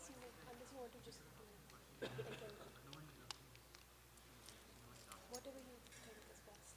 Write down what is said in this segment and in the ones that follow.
unless you want to just take anything. Whatever you think is best.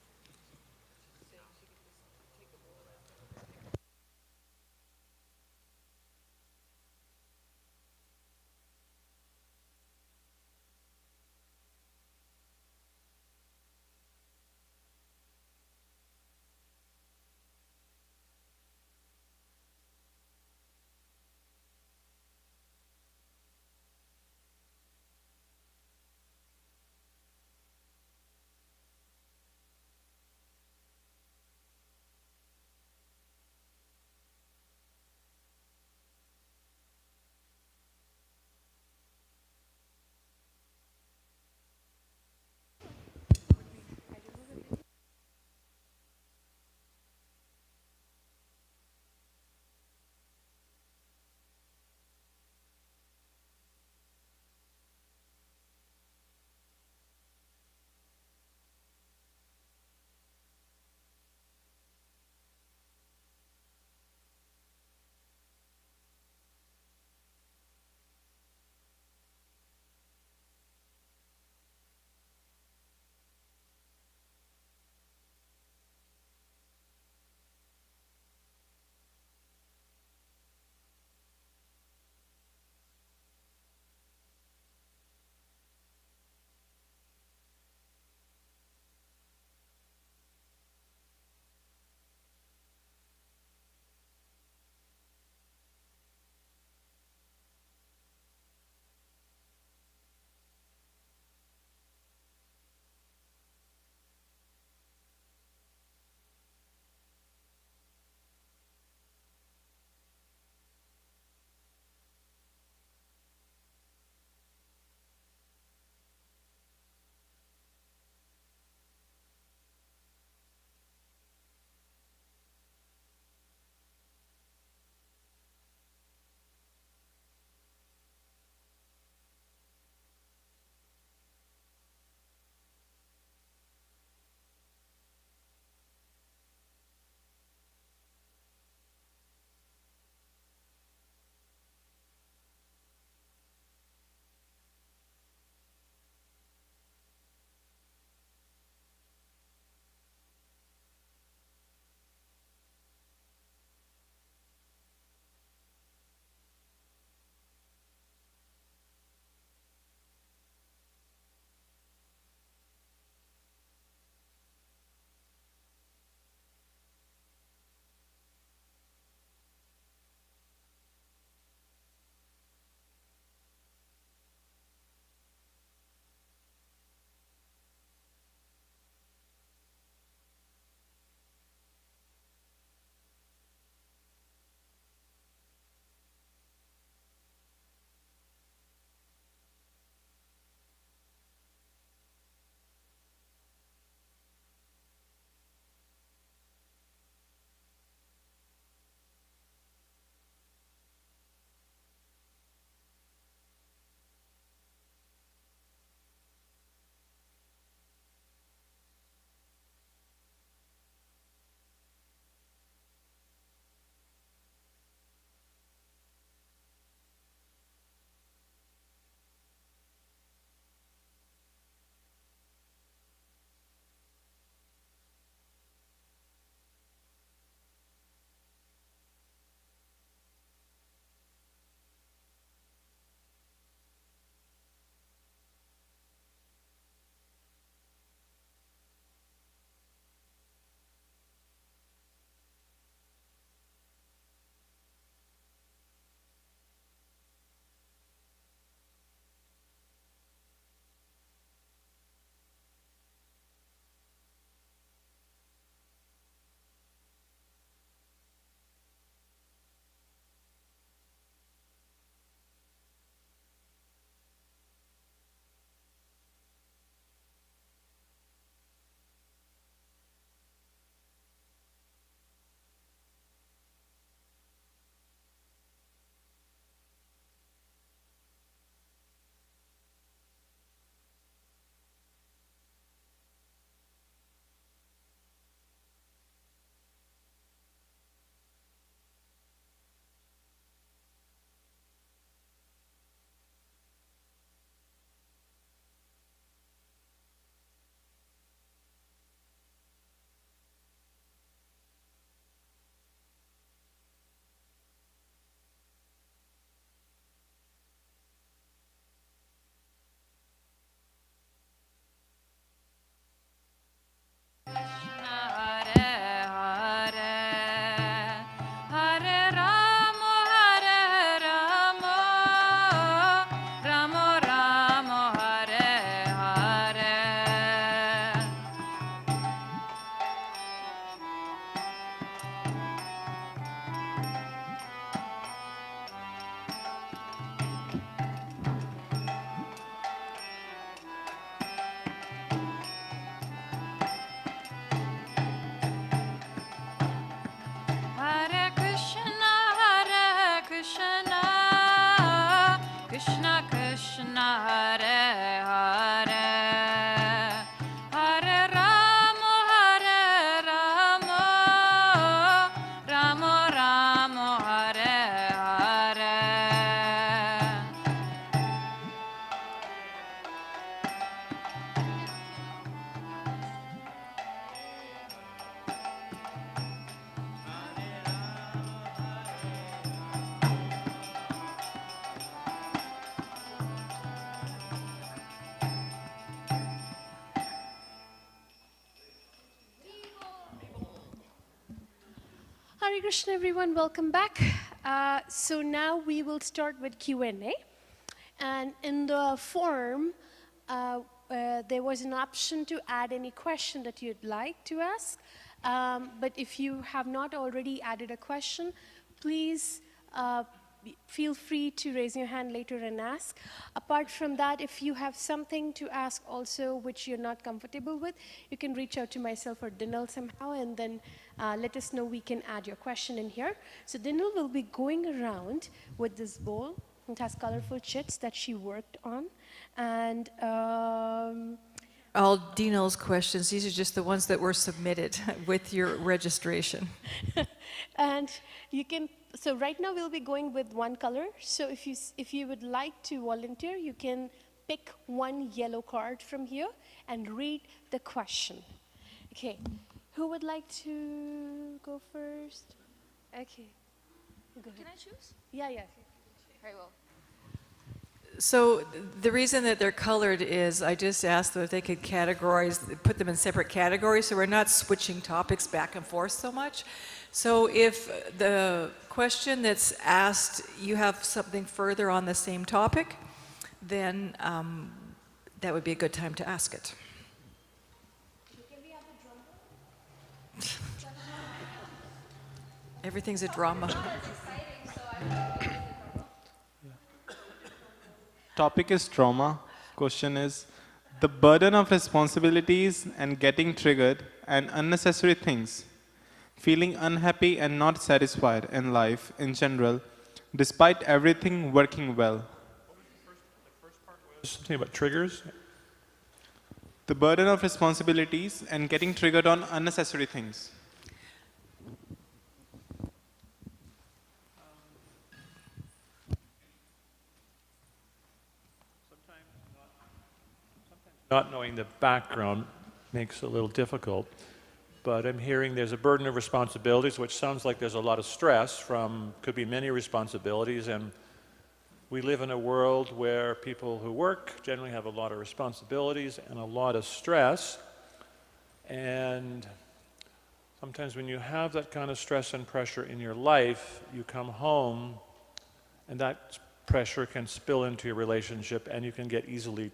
Hare Krishna everyone, welcome back. So now we will start with Q&A. And in the form, there was an option to add any question that you'd like to ask. But if you have not already added a question, please feel free to raise your hand later and ask. Apart from that, if you have something to ask also which you're not comfortable with, you can reach out to myself or Dinal somehow, and then let us know. We can add your question in here. So Dinal will be going around with this bowl. It has colorful chits that she worked on. And all Dinal's questions, these are just the ones that were submitted with your registration. And you can, so right now we'll be going with one color. So if you would like to volunteer, you can pick one yellow card from here and read the question. Okay, who would like to go first? Okay, go ahead. Can I choose? Yeah. Very well. So the reason that they're colored is I just asked them if they could categorize, put them in separate categories, so we're not switching topics back and forth so much. So if the question that's asked, you have something further on the same topic, then that would be a good time to ask it. Everything's a drama. Topic is trauma. Question is, the burden of responsibilities and getting triggered and unnecessary things, feeling unhappy and not satisfied in life in general, despite everything working well. Something about triggers? The burden of responsibilities and getting triggered on unnecessary things. Not knowing the background makes it a little difficult, but I'm hearing there's a burden of responsibilities, which sounds like there's a lot of stress from, could be many responsibilities, and we live in a world where people who work generally have a lot of responsibilities and a lot of stress, and sometimes when you have that kind of stress and pressure in your life, you come home and that pressure can spill into your relationship and you can get easily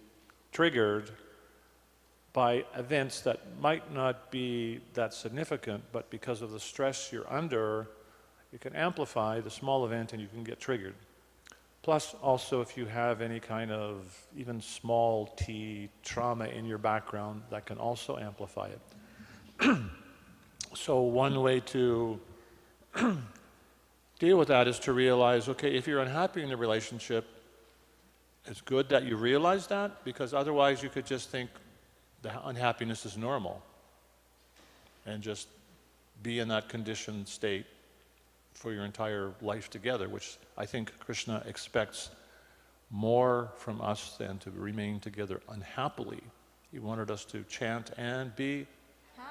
triggered by events that might not be that significant, but because of the stress you're under, you can amplify the small event and you can get triggered. Plus, also, if you have any kind of even small t trauma in your background, that can also amplify it. So one way to deal with that is to realize, okay, if you're unhappy in the relationship, it's good that you realize that, because otherwise you could just think the unhappiness is normal and just be in that conditioned state for your entire life together, which I think Krishna expects more from us than to remain together unhappily. He wanted us to chant and be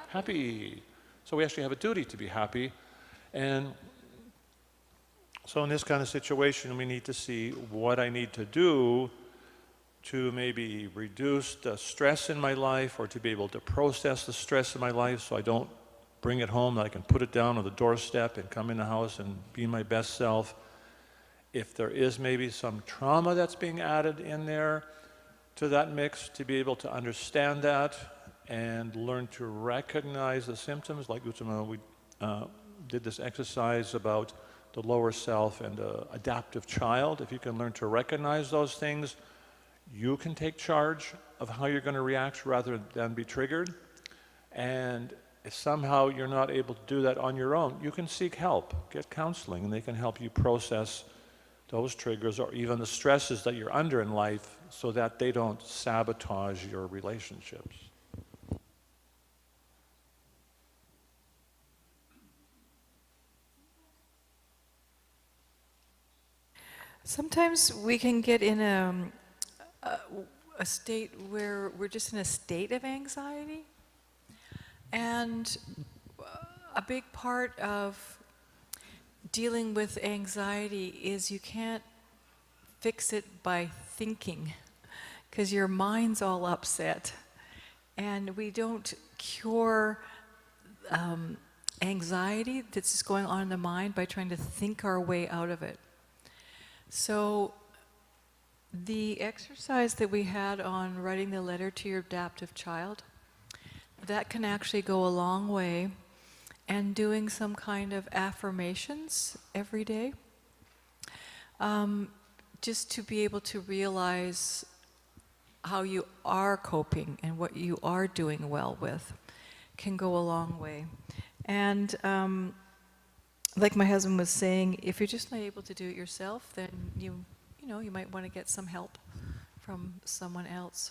happy. So we actually have a duty to be happy. And so in this kind of situation, we need to see what I need to do to maybe reduce the stress in my life, or to be able to process the stress in my life so I don't bring it home, that I can put it down on the doorstep and come in the house and be my best self. If there is maybe some trauma that's being added in there to that mix, to be able to understand that and learn to recognize the symptoms. Like Uttama, we did this exercise about the lower self and the adaptive child. If you can learn to recognize those things, you can take charge of how you're going to react rather than be triggered. And if somehow you're not able to do that on your own, you can seek help, get counseling, and they can help you process those triggers or even the stresses that you're under in life so that they don't sabotage your relationships. Sometimes we can get in a state where we're just in a state of anxiety. And a big part of dealing with anxiety is you can't fix it by thinking, because your mind's all upset. And we don't cure anxiety that's just going on in the mind by trying to think our way out of it. So the exercise that we had on writing the letter to your adaptive child, that can actually go a long way, and doing some kind of affirmations every day, just to be able to realize how you are coping and what you are doing well with, can go a long way. And like my husband was saying, if you're just not able to do it yourself, then you might want to get some help from someone else.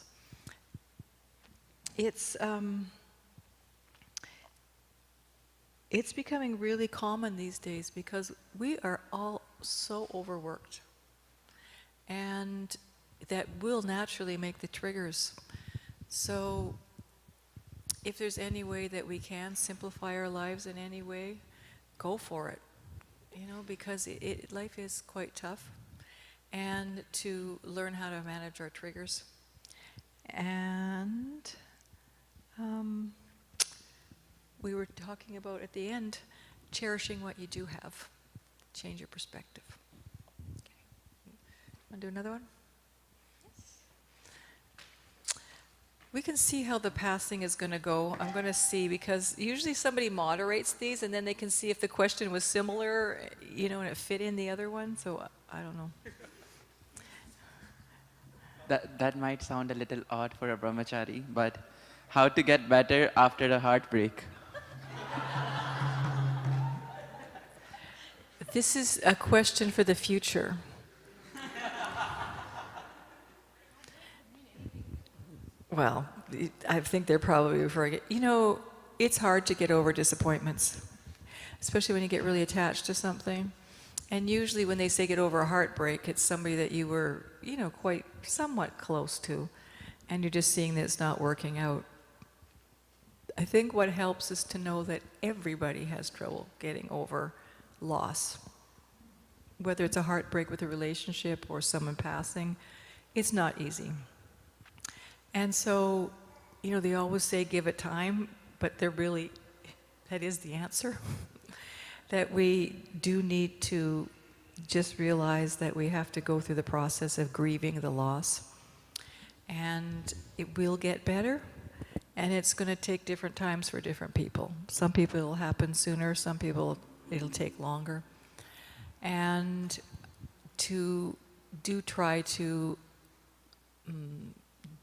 It's becoming really common these days because we are all so overworked, and that will naturally make the triggers. So if there's any way that we can simplify our lives in any way, go for it, because life is quite tough, and to learn how to manage our triggers. And we were talking about at the end, cherishing what you do have. Change your perspective. Okay. Want to do another one? Yes. We can see how the passing is going to go. I'm going to see, because usually somebody moderates these and then they can see if the question was similar, and it fit in the other one. So I don't know. That might sound a little odd for a brahmachari, but how to get better after a heartbreak? This is a question for the future. Well, I think they're probably referring, it's hard to get over disappointments, especially when you get really attached to something. And usually when they say get over a heartbreak, it's somebody that you were, quite somewhat close to, and you're just seeing that it's not working out. I think what helps is to know that everybody has trouble getting over loss. Whether it's a heartbreak with a relationship or someone passing, it's not easy. And so, they always say give it time, but that is the answer. That we do need to just realize that we have to go through the process of grieving the loss. And it will get better, and it's going to take different times for different people. Some people it'll happen sooner, some people it'll take longer. And to try to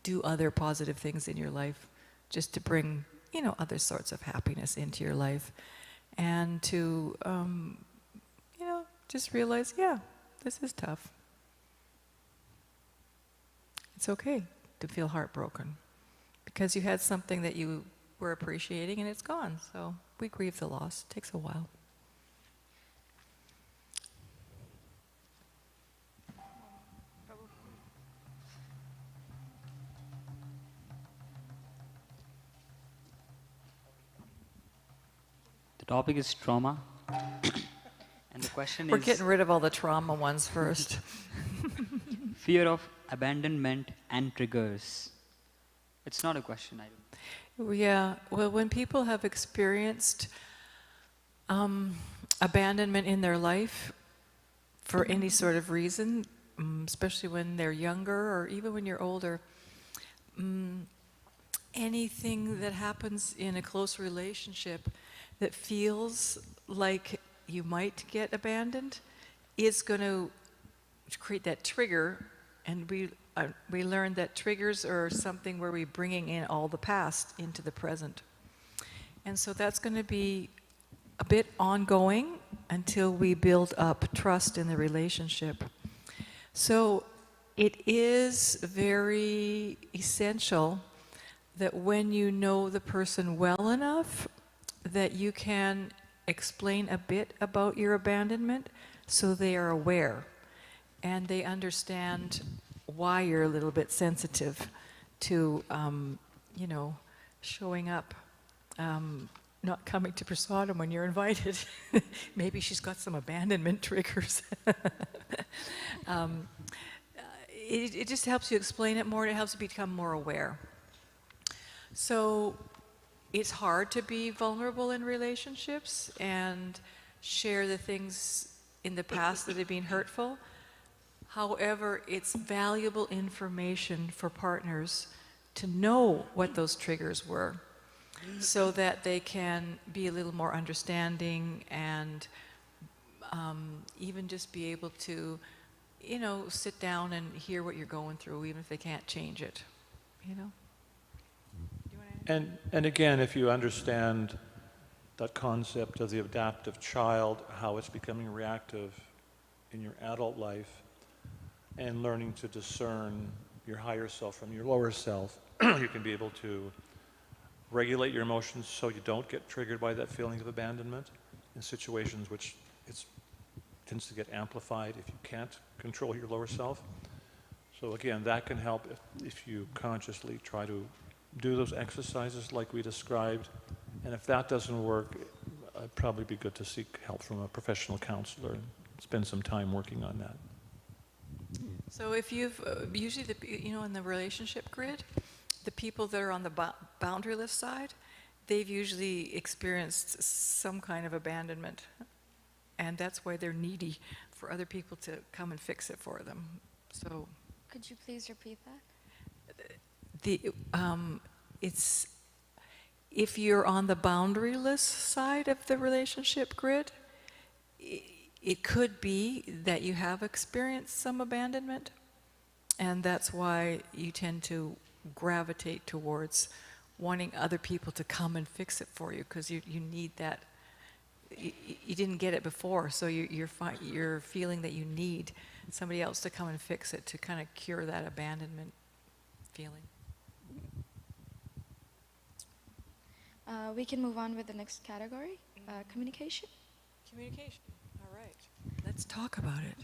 do other positive things in your life, just to bring, other sorts of happiness into your life. And to, just realize, yeah, this is tough. It's okay to feel heartbroken, because you had something that you were appreciating and it's gone. So we grieve the loss. It takes a while. The topic is trauma. And the question We're is... getting rid of all the trauma ones first. Fear of abandonment and triggers. It's not a question, I don't... Yeah, well, when people have experienced abandonment in their life for any sort of reason, especially when they're younger or even when you're older, anything that happens in a close relationship that feels like you might get abandoned is going to create that trigger. And we learned that triggers are something where we're bringing in all the past into the present. And so that's going to be a bit ongoing until we build up trust in the relationship. So it is very essential that when you know the person well enough, that you can explain a bit about your abandonment so they are aware and they understand why you're a little bit sensitive to, showing up, not coming to prasadam when you're invited. Maybe she's got some abandonment triggers. It just helps you explain it more, and it helps you become more aware. So it's hard to be vulnerable in relationships and share the things in the past that have been hurtful. However, it's valuable information for partners to know what those triggers were so that they can be a little more understanding and even just be able to, you know, sit down and hear what you're going through, even if they can't change it, you know? And again, if you understand that concept of the adaptive child, how it's becoming reactive in your adult life, and learning to discern your higher self from your lower self, you can be able to regulate your emotions so you don't get triggered by that feeling of abandonment in situations which it tends to get amplified if you can't control your lower self. So again, that can help if you consciously try to do those exercises like we described. And if that doesn't work, it'd probably be good to seek help from a professional counselor and spend some time working on that. So if you've, usually, you know, in the relationship grid, the people that are on the boundaryless side, they've usually experienced some kind of abandonment. And that's why they're needy for other people to come and fix it for them. So. Could you please repeat that? It's, if you're on the boundaryless side of the relationship grid, it could be that you have experienced some abandonment, and that's why you tend to gravitate towards wanting other people to come and fix it for you, because you need that. You didn't get it before, so you're feeling that you need somebody else to come and fix it to kind of cure that abandonment feeling. We can move on with the next category, communication. Communication, all right. Let's talk about it.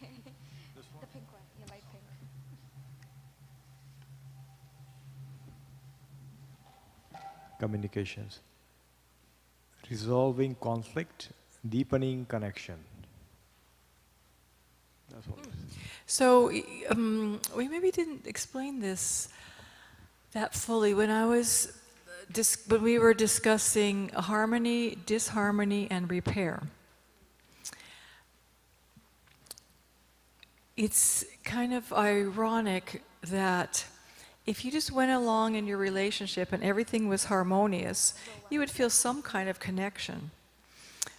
The pink one, yeah, light pink. Communications. Resolving conflict, deepening connection. That's what it is. So we maybe didn't explain this that fully when when we were discussing harmony, disharmony, and repair. It's kind of ironic that if you just went along in your relationship and everything was harmonious, you would feel some kind of connection.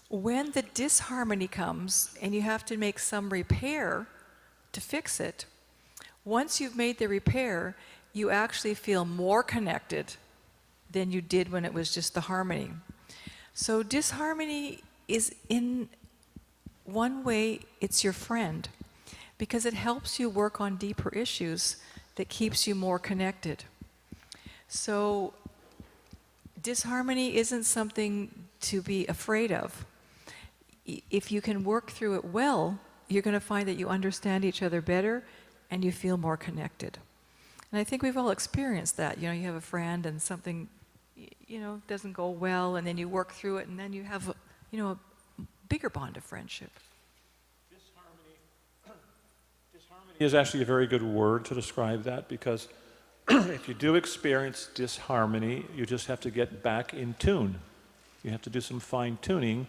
When the disharmony comes and you have to make some repair to fix it, once you've made the repair, you actually feel more connected than you did when it was just the harmony. So disharmony is, in one way, it's your friend, because it helps you work on deeper issues that keeps you more connected. So disharmony isn't something to be afraid of. If you can work through it well, you're going to find that you understand each other better and you feel more connected. And I think we've all experienced that. You know, you have a friend and something, you know, doesn't go well, and then you work through it, and then you have, a bigger bond of friendship. Disharmony is actually a very good word to describe that, because if you do experience disharmony, you just have to get back in tune. You have to do some fine-tuning,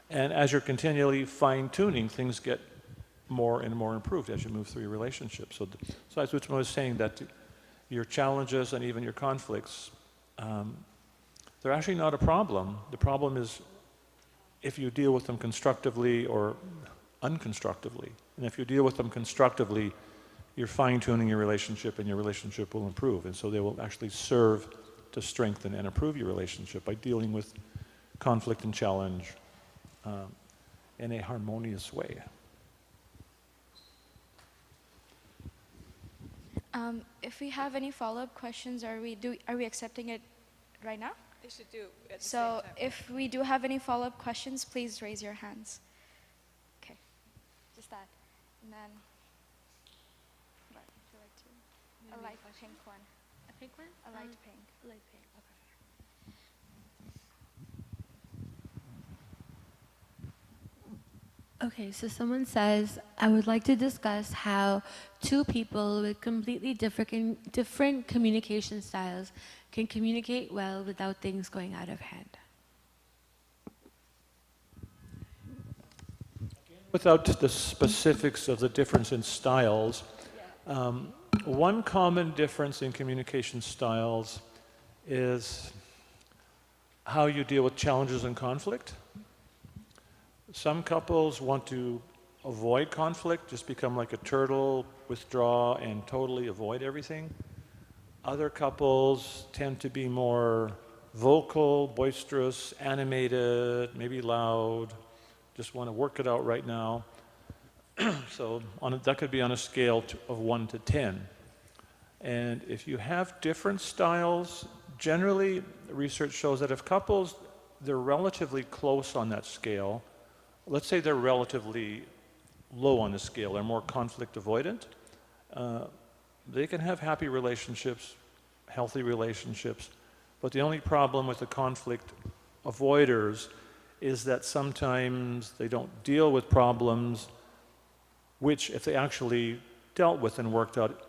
and as you're continually fine-tuning, things get more and more improved as you move through your relationship. So as Uttama was saying, that your challenges and even your conflicts, they're actually not a problem. The problem is if you deal with them constructively or unconstructively. And if you deal with them constructively, you're fine-tuning your relationship, and your relationship will improve. And so they will actually serve to strengthen and improve your relationship by dealing with conflict and challenge in a harmonious way. If we have any follow-up questions, are we accepting it right now? They should do at the So same time. if we do have any follow-up questions, please raise your hands. Okay, just that. And then, what would you like to? A light pink one. A pink one? A light pink. Light pink, okay. Okay, so someone says, I would like to discuss how two people with completely different communication styles can communicate well without things going out of hand. Without the specifics of the difference in styles, one common difference in communication styles is how you deal with challenges and conflict. Some couples want to avoid conflict, just become like a turtle, withdraw, and totally avoid everything. Other couples tend to be more vocal, boisterous, animated, maybe loud, just want to work it out right now. So that could be on a scale of 1 to 10. And if you have different styles, generally research shows that if couples, they're relatively close on that scale, let's say they're relatively low on the scale, they're more conflict avoidant, they can have happy relationships, healthy relationships, but the only problem with the conflict avoiders is that sometimes they don't deal with problems which, if they actually dealt with and worked out,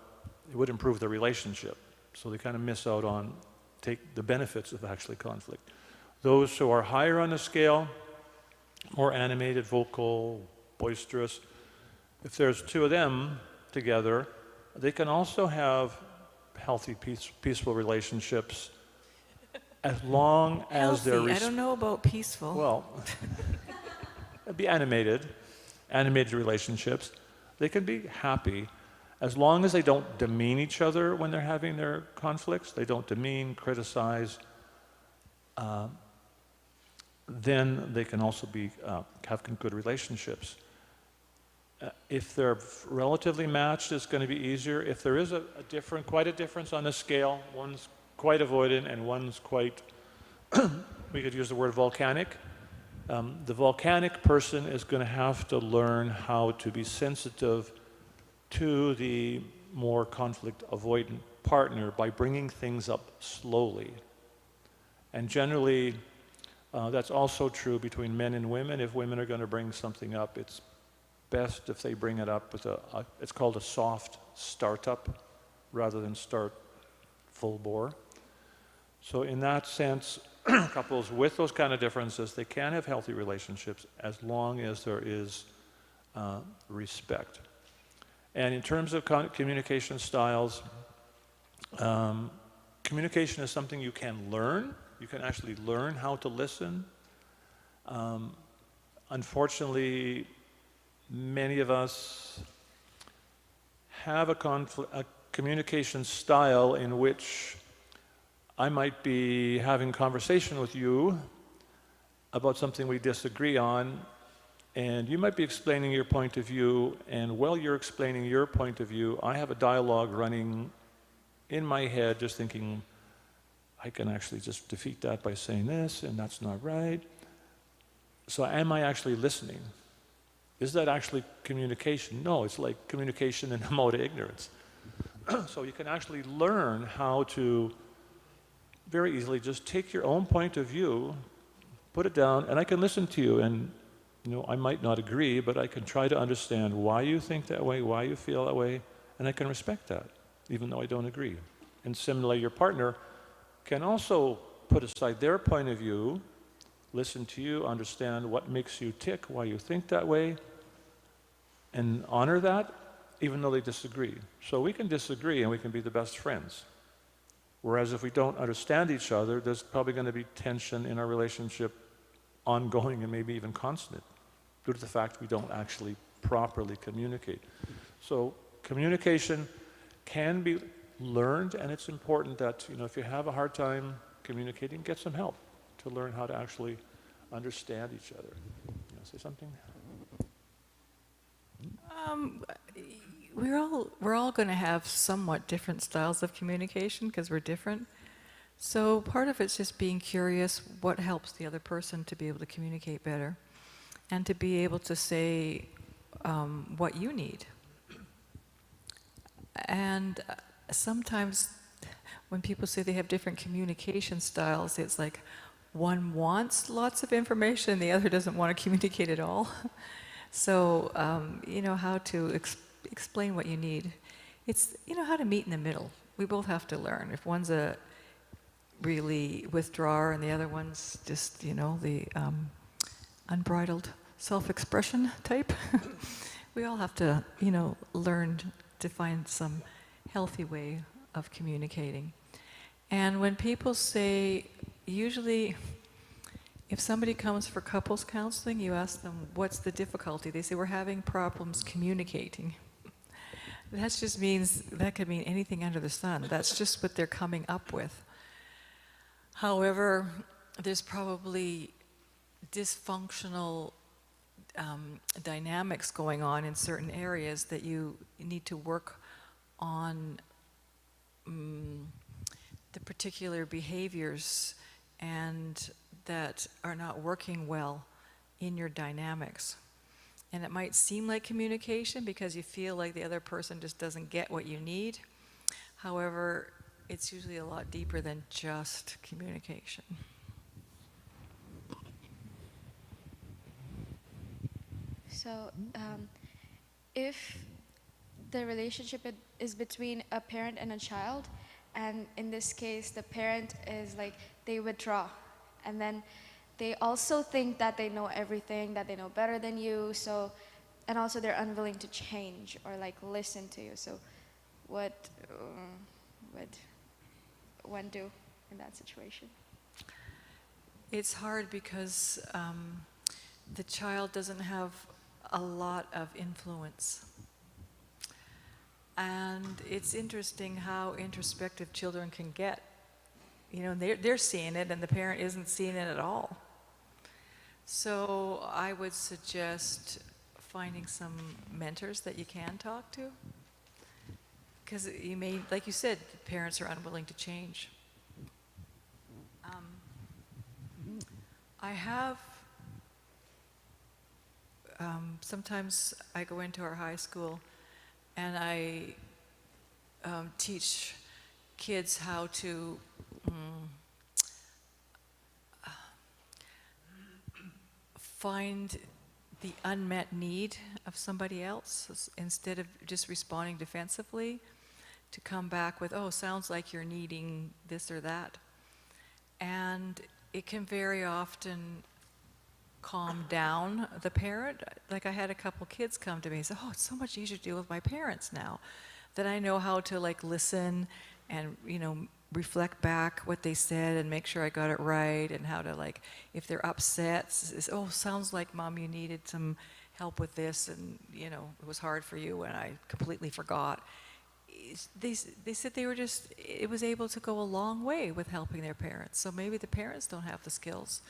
it would improve the relationship. So they kind of miss out on take the benefits of actually conflict. Those who are higher on the scale, more animated, vocal, boisterous, if there's two of them together, they can also have healthy, peaceful relationships as long as they're... I don't know about peaceful. Well, it'd be animated relationships. They can be happy as long as they don't demean each other when they're having their conflicts. They don't demean, criticize. Then they can also be have good relationships. If they're relatively matched, it's going to be easier. If there is quite a difference on the scale, one's quite avoidant and one's quite, we could use the word volcanic. The volcanic person is going to have to learn how to be sensitive to the more conflict avoidant partner by bringing things up slowly. And generally, that's also true between men and women. If women are going to bring something up, it's best if they bring it up with it's called a soft startup rather than start full bore. So in that sense, couples with those kind of differences, they can have healthy relationships as long as there is respect. And in terms of communication styles, communication is something you can learn. You can actually learn how to listen. Unfortunately, many of us have a communication style in which I might be having conversation with you about something we disagree on, and you might be explaining your point of view, and while you're explaining your point of view, I have a dialogue running in my head just thinking, I can actually just defeat that by saying this, and that's not right. So am I actually listening? Is that actually communication? No, it's like communication in a mode of ignorance. So you can actually learn how to very easily just take your own point of view, put it down, and I can listen to you, and I might not agree, but I can try to understand why you think that way, why you feel that way, and I can respect that, even though I don't agree. And similarly, your partner can also put aside their point of view, listen to you, understand what makes you tick, why you think that way, and honor that, even though they disagree. So we can disagree and we can be the best friends. Whereas if we don't understand each other, there's probably going to be tension in our relationship, ongoing and maybe even constant, due to the fact we don't actually properly communicate. So communication can be learned, and it's important that, if you have a hard time communicating, get some help to learn how to actually understand each other. Say something? We're all going to have somewhat different styles of communication because we're different. So part of it's just being curious what helps the other person to be able to communicate better and to be able to say what you need. And sometimes when people say they have different communication styles, it's like one wants lots of information and the other doesn't want to communicate at all. So, you know how to explain what you need. It's, you know, how to meet in the middle. We both have to learn. If one's a really withdrawer and the other one's just, you know, the unbridled self-expression type, we all have to, you know, learn to find some healthy way of communicating. And when people say, usually, if somebody comes for couples counseling, you ask them, what's the difficulty? They say, we're having problems communicating. That just means, that could mean anything under the sun. That's just what they're coming up with. However, there's probably dysfunctional dynamics going on in certain areas that you need to work on the particular behaviors and that are not working well in your dynamics. And it might seem like communication because you feel like the other person just doesn't get what you need. However, it's usually a lot deeper than just communication. So, if the relationship is between a parent and a child, and in this case, the parent is like, they withdraw, and then they also think that they know everything, that they know better than you, so, and also they're unwilling to change or like listen to you. So, what would one do in that situation? It's hard because the child doesn't have a lot of influence. And it's interesting how introspective children can get. You know, they're seeing it and the parent isn't seeing it at all. So I would suggest finding some mentors that you can talk to. Because you may, like you said, the parents are unwilling to change. I have, sometimes I go into our high school and I teach kids how to find the unmet need of somebody else instead of just responding defensively, to come back with, oh, sounds like you're needing this or that. And it can very often calm down the parent. Like I had a couple kids come to me and say, oh, it's so much easier to deal with my parents now that I know how to like listen and, you know, reflect back what they said and make sure I got it right, and how to, like, if they're upset, oh, sounds like Mom, you needed some help with this, and, you know, it was hard for you and I completely forgot. They said they were just, it was able to go a long way with helping their parents. So maybe the parents don't have the skills,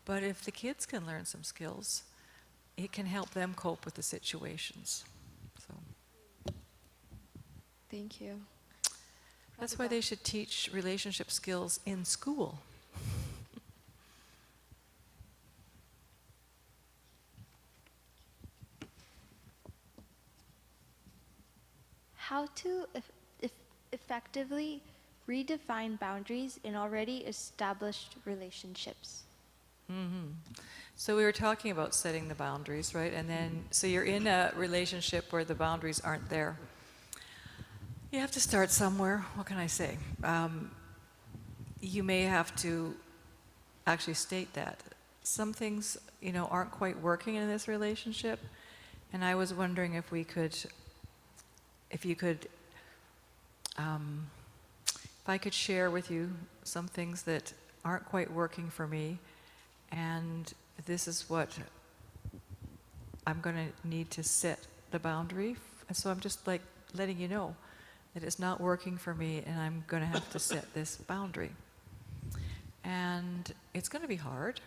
but if the kids can learn some skills, it can help them cope with the situations. So. Thank you. That's why they should teach relationship skills in school. How to effectively redefine boundaries in already established relationships. Mm-hmm. So we were talking about setting the boundaries, right? And then, so you're in a relationship where the boundaries aren't there. You have to start somewhere. What can I say? You may have to actually state that. Some things, you know, aren't quite working in this relationship, and I was wondering if we could, if I could share with you some things that aren't quite working for me, and this is what I'm going to need to set the boundary. And so I'm just like letting you know that it's not working for me and I'm going to have to set this boundary. And it's going to be hard.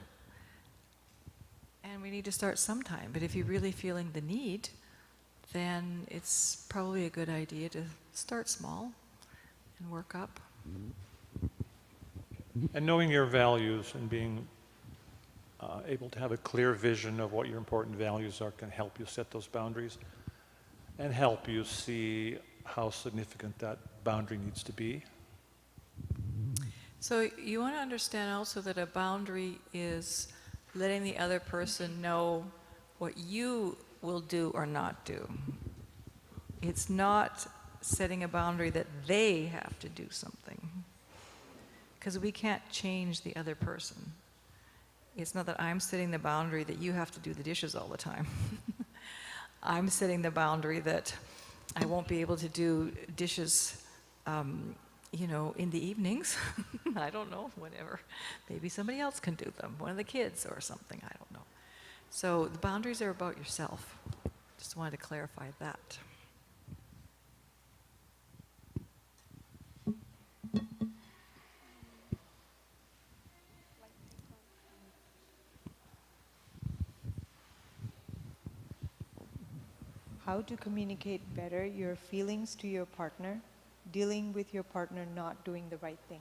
And we need to start sometime. But if you're really feeling the need, then it's probably a good idea to start small and work up. And knowing your values and being able to have a clear vision of what your important values are can help you set those boundaries and help you see how significant that boundary needs to be. So you want to understand also that a boundary is letting the other person know what you will do or not do. It's not setting a boundary that they have to do something. Because we can't change the other person. It's not that I'm setting the boundary that you have to do the dishes all the time. I'm setting the boundary that I won't be able to do dishes, you know, in the evenings. I don't know, whatever. Maybe somebody else can do them, one of the kids or something, I don't know. So the boundaries are about yourself. Just wanted to clarify that. How to communicate better your feelings to your partner, dealing with your partner not doing the right thing.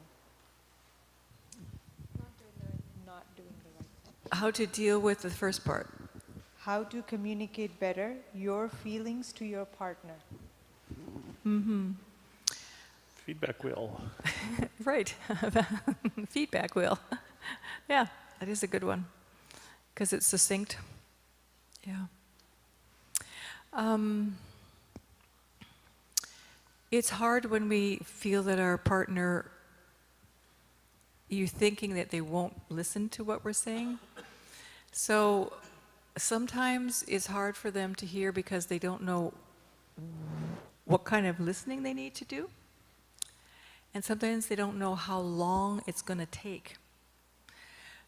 Not doing the right thing. How to deal with the first part? How to communicate better your feelings to your partner. Mm-hmm. Feedback wheel. Right. Feedback wheel. Yeah, that is a good one. Because it's succinct. Yeah. It's hard when we feel that our partner, you're thinking that they won't listen to what we're saying. So sometimes it's hard for them to hear because they don't know what kind of listening they need to do. And sometimes they don't know how long it's going to take.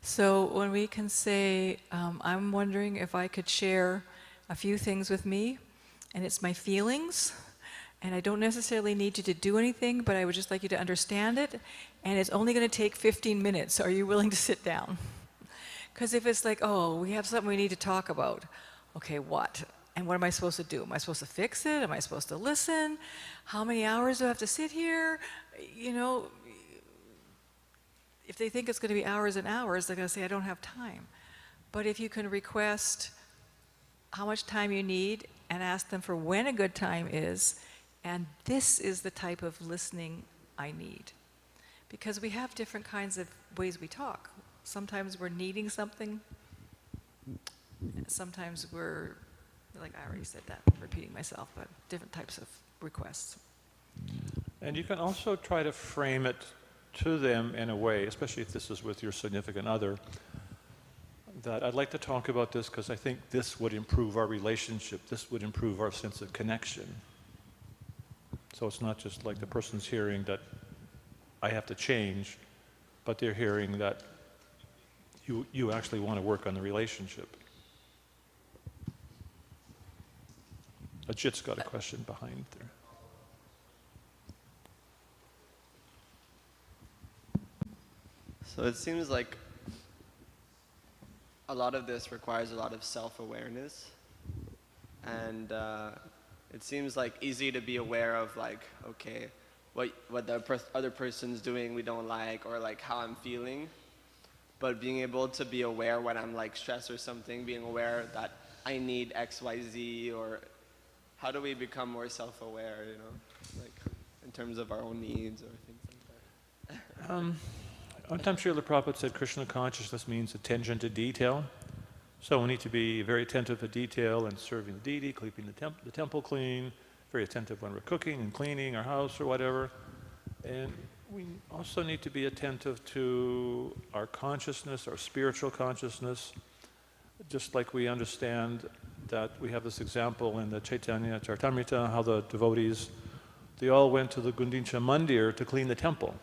So when we can say, I'm wondering if I could share a few things with me, and it's my feelings, and I don't necessarily need you to do anything, but I would just like you to understand it, and it's only going to take 15 minutes. Are you willing to sit down? Because if it's like, oh, we have something we need to talk about, okay, what? And what am I supposed to do? Am I supposed to fix it? Am I supposed to listen? How many hours do I have to sit here? You know, if they think it's going to be hours and hours, they're going to say, I don't have time. But if you can request how much time you need and ask them for when a good time is, and this is the type of listening I need. Because we have different kinds of ways we talk. Sometimes we're needing something. Sometimes we're, like I already said that, repeating myself, but different types of requests. And you can also try to frame it to them in a way, especially if this is with your significant other, that I'd like to talk about this because I think this would improve our relationship, this would improve our sense of connection. So it's not just like the person's hearing that I have to change, but they're hearing that you actually want to work on the relationship. Ajit's got a question behind there. So it seems like a lot of this requires a lot of self-awareness, and it seems like easy to be aware of, like, okay, what the other person's doing we don't like, or like how I'm feeling, but being able to be aware when I'm like stressed or something, being aware that I need X, Y, Z, or how do we become more self-aware, you know, like in terms of our own needs or things like that? One time Srila Prabhupada said Krishna consciousness means attention to detail. So we need to be very attentive to detail and serving the deity, keeping the temple clean, very attentive when we're cooking and cleaning our house or whatever. And we also need to be attentive to our consciousness, our spiritual consciousness, just like we understand that we have this example in the Chaitanya Charitamrita, how the devotees, they all went to the Gundicha Mandir to clean the temple.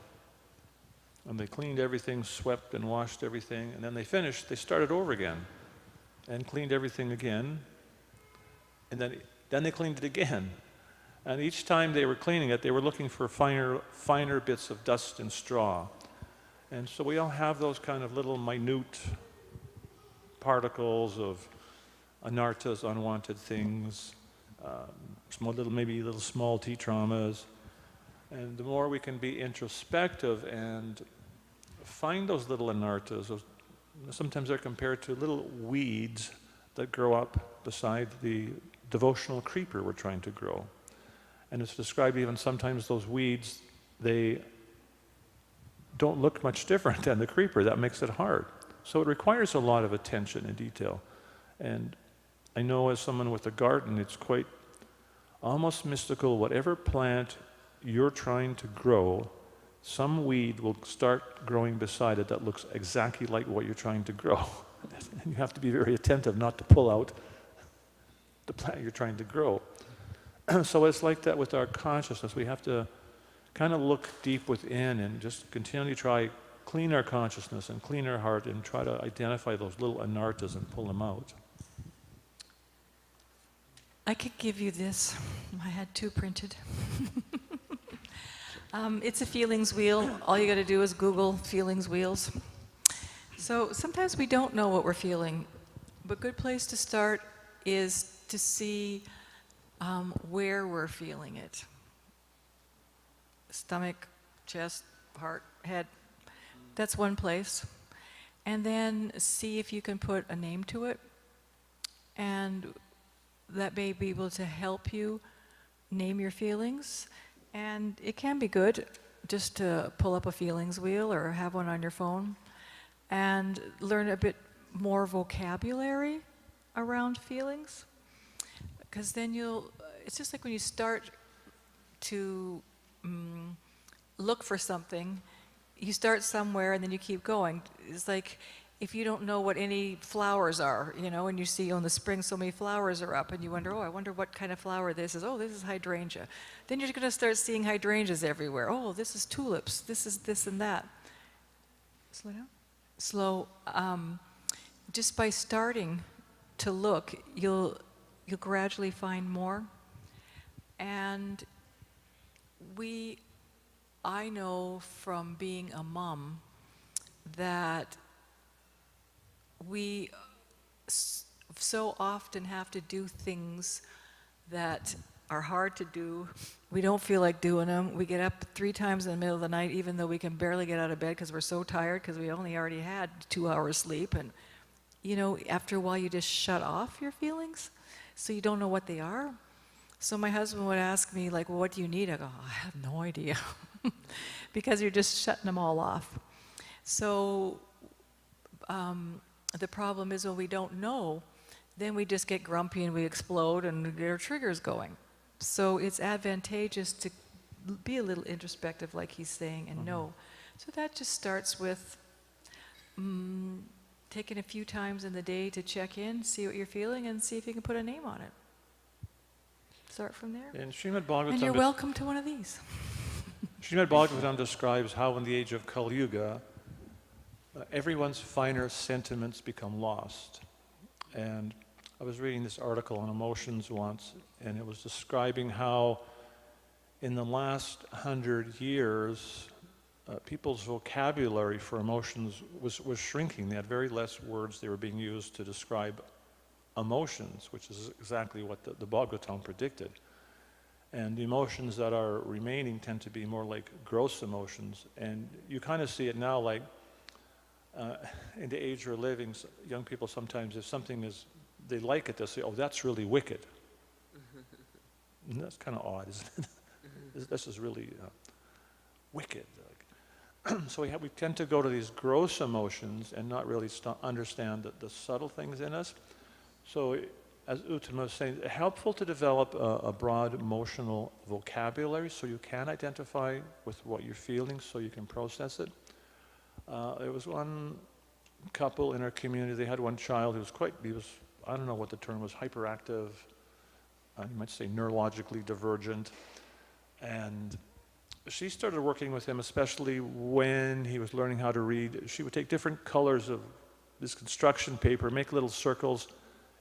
And they cleaned everything, swept and washed everything, and then they finished, they started over again and cleaned everything again, and then they cleaned it again. And each time they were cleaning it, they were looking for finer bits of dust and straw. And so we all have those kind of little minute particles of anarthas, unwanted things, maybe little small tea traumas. And the more we can be introspective and find those little anarthas, sometimes they're compared to little weeds that grow up beside the devotional creeper we're trying to grow. And it's described even sometimes those weeds, they don't look much different than the creeper. That makes it hard. So it requires a lot of attention and detail. And I know as someone with a garden, it's quite almost mystical. Whatever plant you're trying to grow, some weed will start growing beside it that looks exactly like what you're trying to grow. And you have to be very attentive not to pull out the plant you're trying to grow. So it's like that with our consciousness. We have to kind of look deep within and just continually try clean our consciousness and clean our heart and try to identify those little anartas and pull them out. I could give you this. I had 2 printed. It's a feelings wheel. All you got to do is Google feelings wheels. So sometimes we don't know what we're feeling, but a good place to start is to see where we're feeling it. Stomach, chest, heart, head. That's one place. And then see if you can put a name to it. And that may be able to help you name your feelings. And it can be good just to pull up a feelings wheel or have one on your phone and learn a bit more vocabulary around feelings. Because then it's just like when you start to look for something, you start somewhere and then you keep going. It's like if you don't know what any flowers are, and you see in the spring so many flowers are up and you wonder, I wonder what kind of flower this is. Oh, this is hydrangea. Then you're going to start seeing hydrangeas everywhere. Oh, this is tulips. This is this and that. Slow down. Slow. Just by starting to look, you'll gradually find more. And I know from being a mom that we so often have to do things that are hard to do. We don't feel like doing them. We get up 3 times in the middle of the night, even though we can barely get out of bed because we're so tired because we already had 2 hours sleep. And, after a while you just shut off your feelings, so you don't know what they are. So my husband would ask me, like, well, what do you need? I go, I have no idea. Because you're just shutting them all off. So the problem is when we don't know, then we just get grumpy and we explode and get our triggers going. So it's advantageous to be a little introspective, like he's saying, and know. So that just starts with taking a few times in the day to check in, see what you're feeling, and see if you can put a name on it. Start from there. And Srimad Bhagavatam, and you're welcome to one of these. Srimad Bhagavatam describes how in the age of Kali Yuga, everyone's finer sentiments become lost. And I was reading this article on emotions once, and it was describing how in the last 100 years, people's vocabulary for emotions was shrinking. They had very less words they were being used to describe emotions, which is exactly what the Bhagavatam predicted. And the emotions that are remaining tend to be more like gross emotions. And you kind of see it now, like in the age we're living, young people sometimes, if something is, they like it, they'll say, oh, that's really wicked. And that's kind of odd, isn't it? This is really wicked. So we tend to go to these gross emotions and not really understand the subtle things in us. So as Uttama was saying, helpful to develop a broad emotional vocabulary so you can identify with what you're feeling so you can process it. There was one couple in our community, they had one child who was I don't know what the term was, hyperactive, you might say neurologically divergent. And she started working with him, especially when he was learning how to read. She would take different colors of this construction paper, make little circles,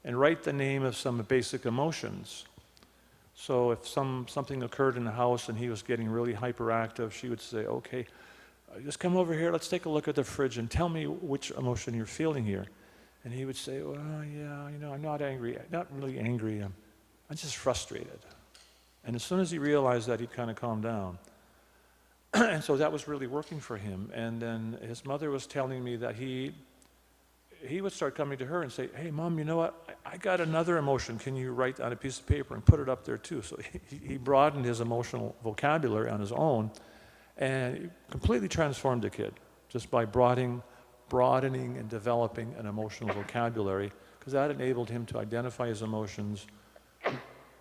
and write the name of some basic emotions. So if something occurred in the house and he was getting really hyperactive, she would say, okay, just come over here, let's take a look at the fridge and tell me which emotion you're feeling here. And he would say, well, yeah, I'm not angry, not really angry, I'm just frustrated. And as soon as he realized that, he'd kind of calm down. And so that was really working for him. And then his mother was telling me that he would start coming to her and say, hey, Mom, you know what? I got another emotion. Can you write on a piece of paper and put it up there too? So he broadened his emotional vocabulary on his own and completely transformed the kid just by broadening and developing an emotional vocabulary because that enabled him to identify his emotions.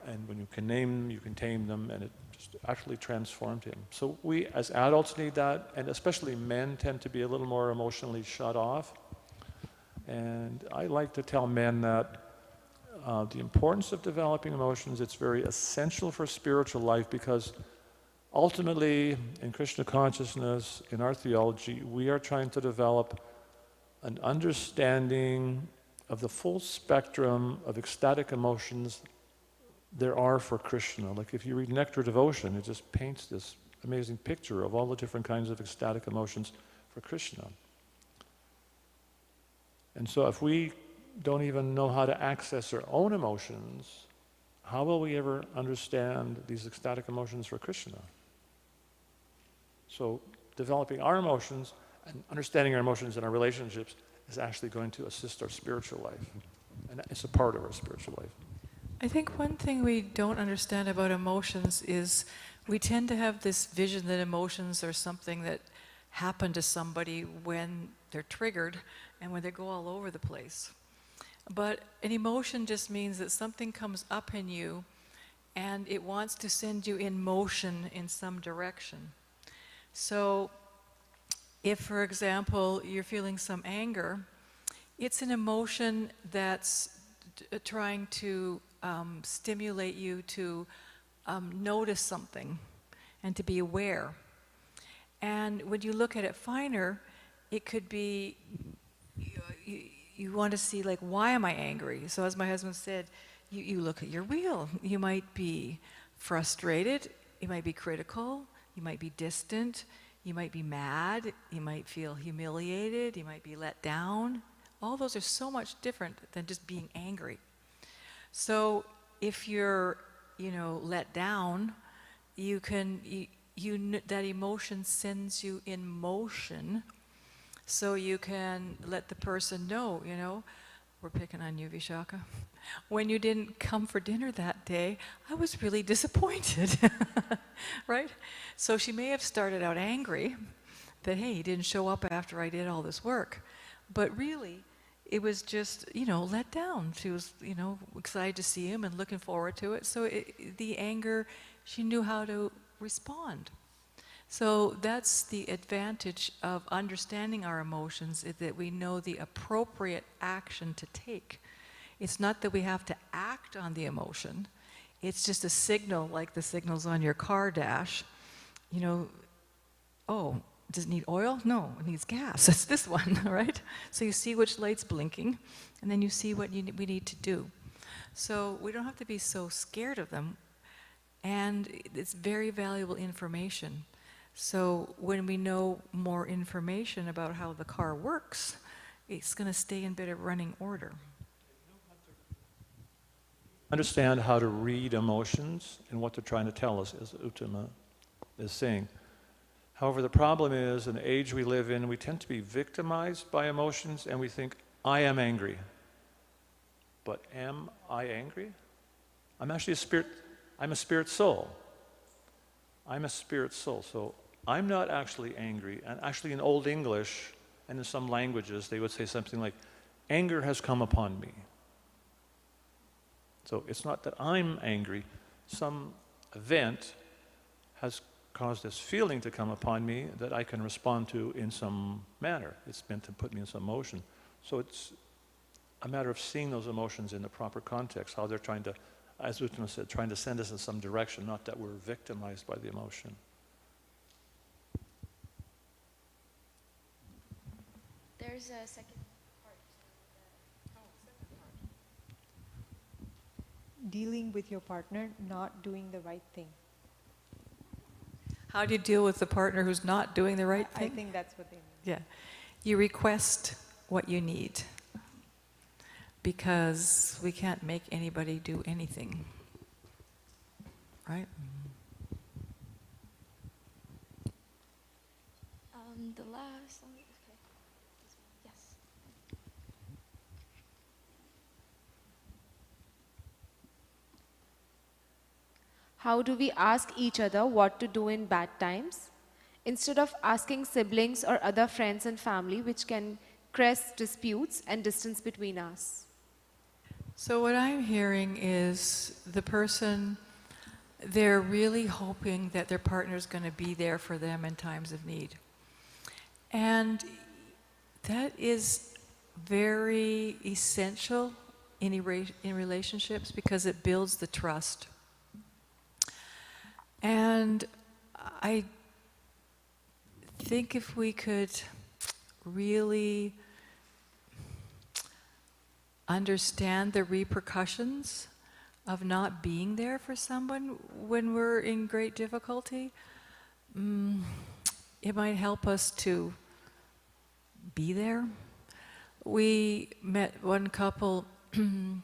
And when you can name them, you can tame them, and it just actually transformed him. So we, as adults, need that, and especially men tend to be a little more emotionally shut off. And I like to tell men that the importance of developing emotions, it's very essential for spiritual life, because ultimately, in Krishna consciousness, in our theology, we are trying to develop an understanding of the full spectrum of ecstatic emotions there are for Krishna. Like if you read Nectar Devotion, it just paints this amazing picture of all the different kinds of ecstatic emotions for Krishna. And so if we don't even know how to access our own emotions, how will we ever understand these ecstatic emotions for Krishna? So developing our emotions and understanding our emotions in our relationships is actually going to assist our spiritual life. And it's a part of our spiritual life. I think one thing we don't understand about emotions is we tend to have this vision that emotions are something that happen to somebody when they're triggered and when they go all over the place. But an emotion just means that something comes up in you and it wants to send you in motion in some direction. So if, for example, you're feeling some anger, it's an emotion that's trying to stimulate you to notice something and to be aware. And when you look at it finer, it could be, you want to see, like, why am I angry? So as my husband said, you look at your wheel. You might be frustrated, you might be critical, you might be distant, you might be mad, you might feel humiliated, you might be let down. All those are so much different than just being angry. So if you're, let down, that emotion sends you in motion, so you can let the person know, we're picking on you, Vishaka. When you didn't come for dinner that day, I was really disappointed, right? So she may have started out angry that, hey, he didn't show up after I did all this work. But really, it was just, let down. She was, excited to see him and looking forward to it. So the anger, she knew how to respond. So that's the advantage of understanding our emotions, is that we know the appropriate action to take. It's not that we have to act on the emotion. It's just a signal, like the signals on your car dash. Oh, does it need oil? No, it needs gas. It's this one, right? So you see which light's blinking, and then you see what we need to do. So we don't have to be so scared of them, and it's very valuable information. So when we know more information about how the car works, it's going to stay in better running order. Understand how to read emotions and what they're trying to tell us, as Uttama is saying. However, the problem is, in the age we live in, we tend to be victimized by emotions, and we think, I am angry. But am I angry? I'm actually I'm a spirit soul. I'm a spirit soul, so I'm not actually angry. And actually in Old English, and in some languages, they would say something like, anger has come upon me. So it's not that I'm angry. Some event has caused this feeling to come upon me that I can respond to in some manner. It's meant to put me in some motion. So it's a matter of seeing those emotions in the proper context, how they're trying to, as Uttama said, trying to send us in some direction, not that we're victimized by the emotion. There's a second part. Dealing with your partner not doing the right thing. How do you deal with the partner who's not doing the right thing? I think that's what they mean. Yeah. You request what you need, because we can't make anybody do anything, right? The last one, okay. Yes. How do we ask each other what to do in bad times, instead of asking siblings or other friends and family, which can create disputes and distance between us? So what I'm hearing is the person, they're really hoping that their partner is going to be there for them in times of need. And that is very essential in relationships because it builds the trust. And I think if we could really understand the repercussions of not being there for someone when we're in great difficulty, it might help us to be there. We met one couple a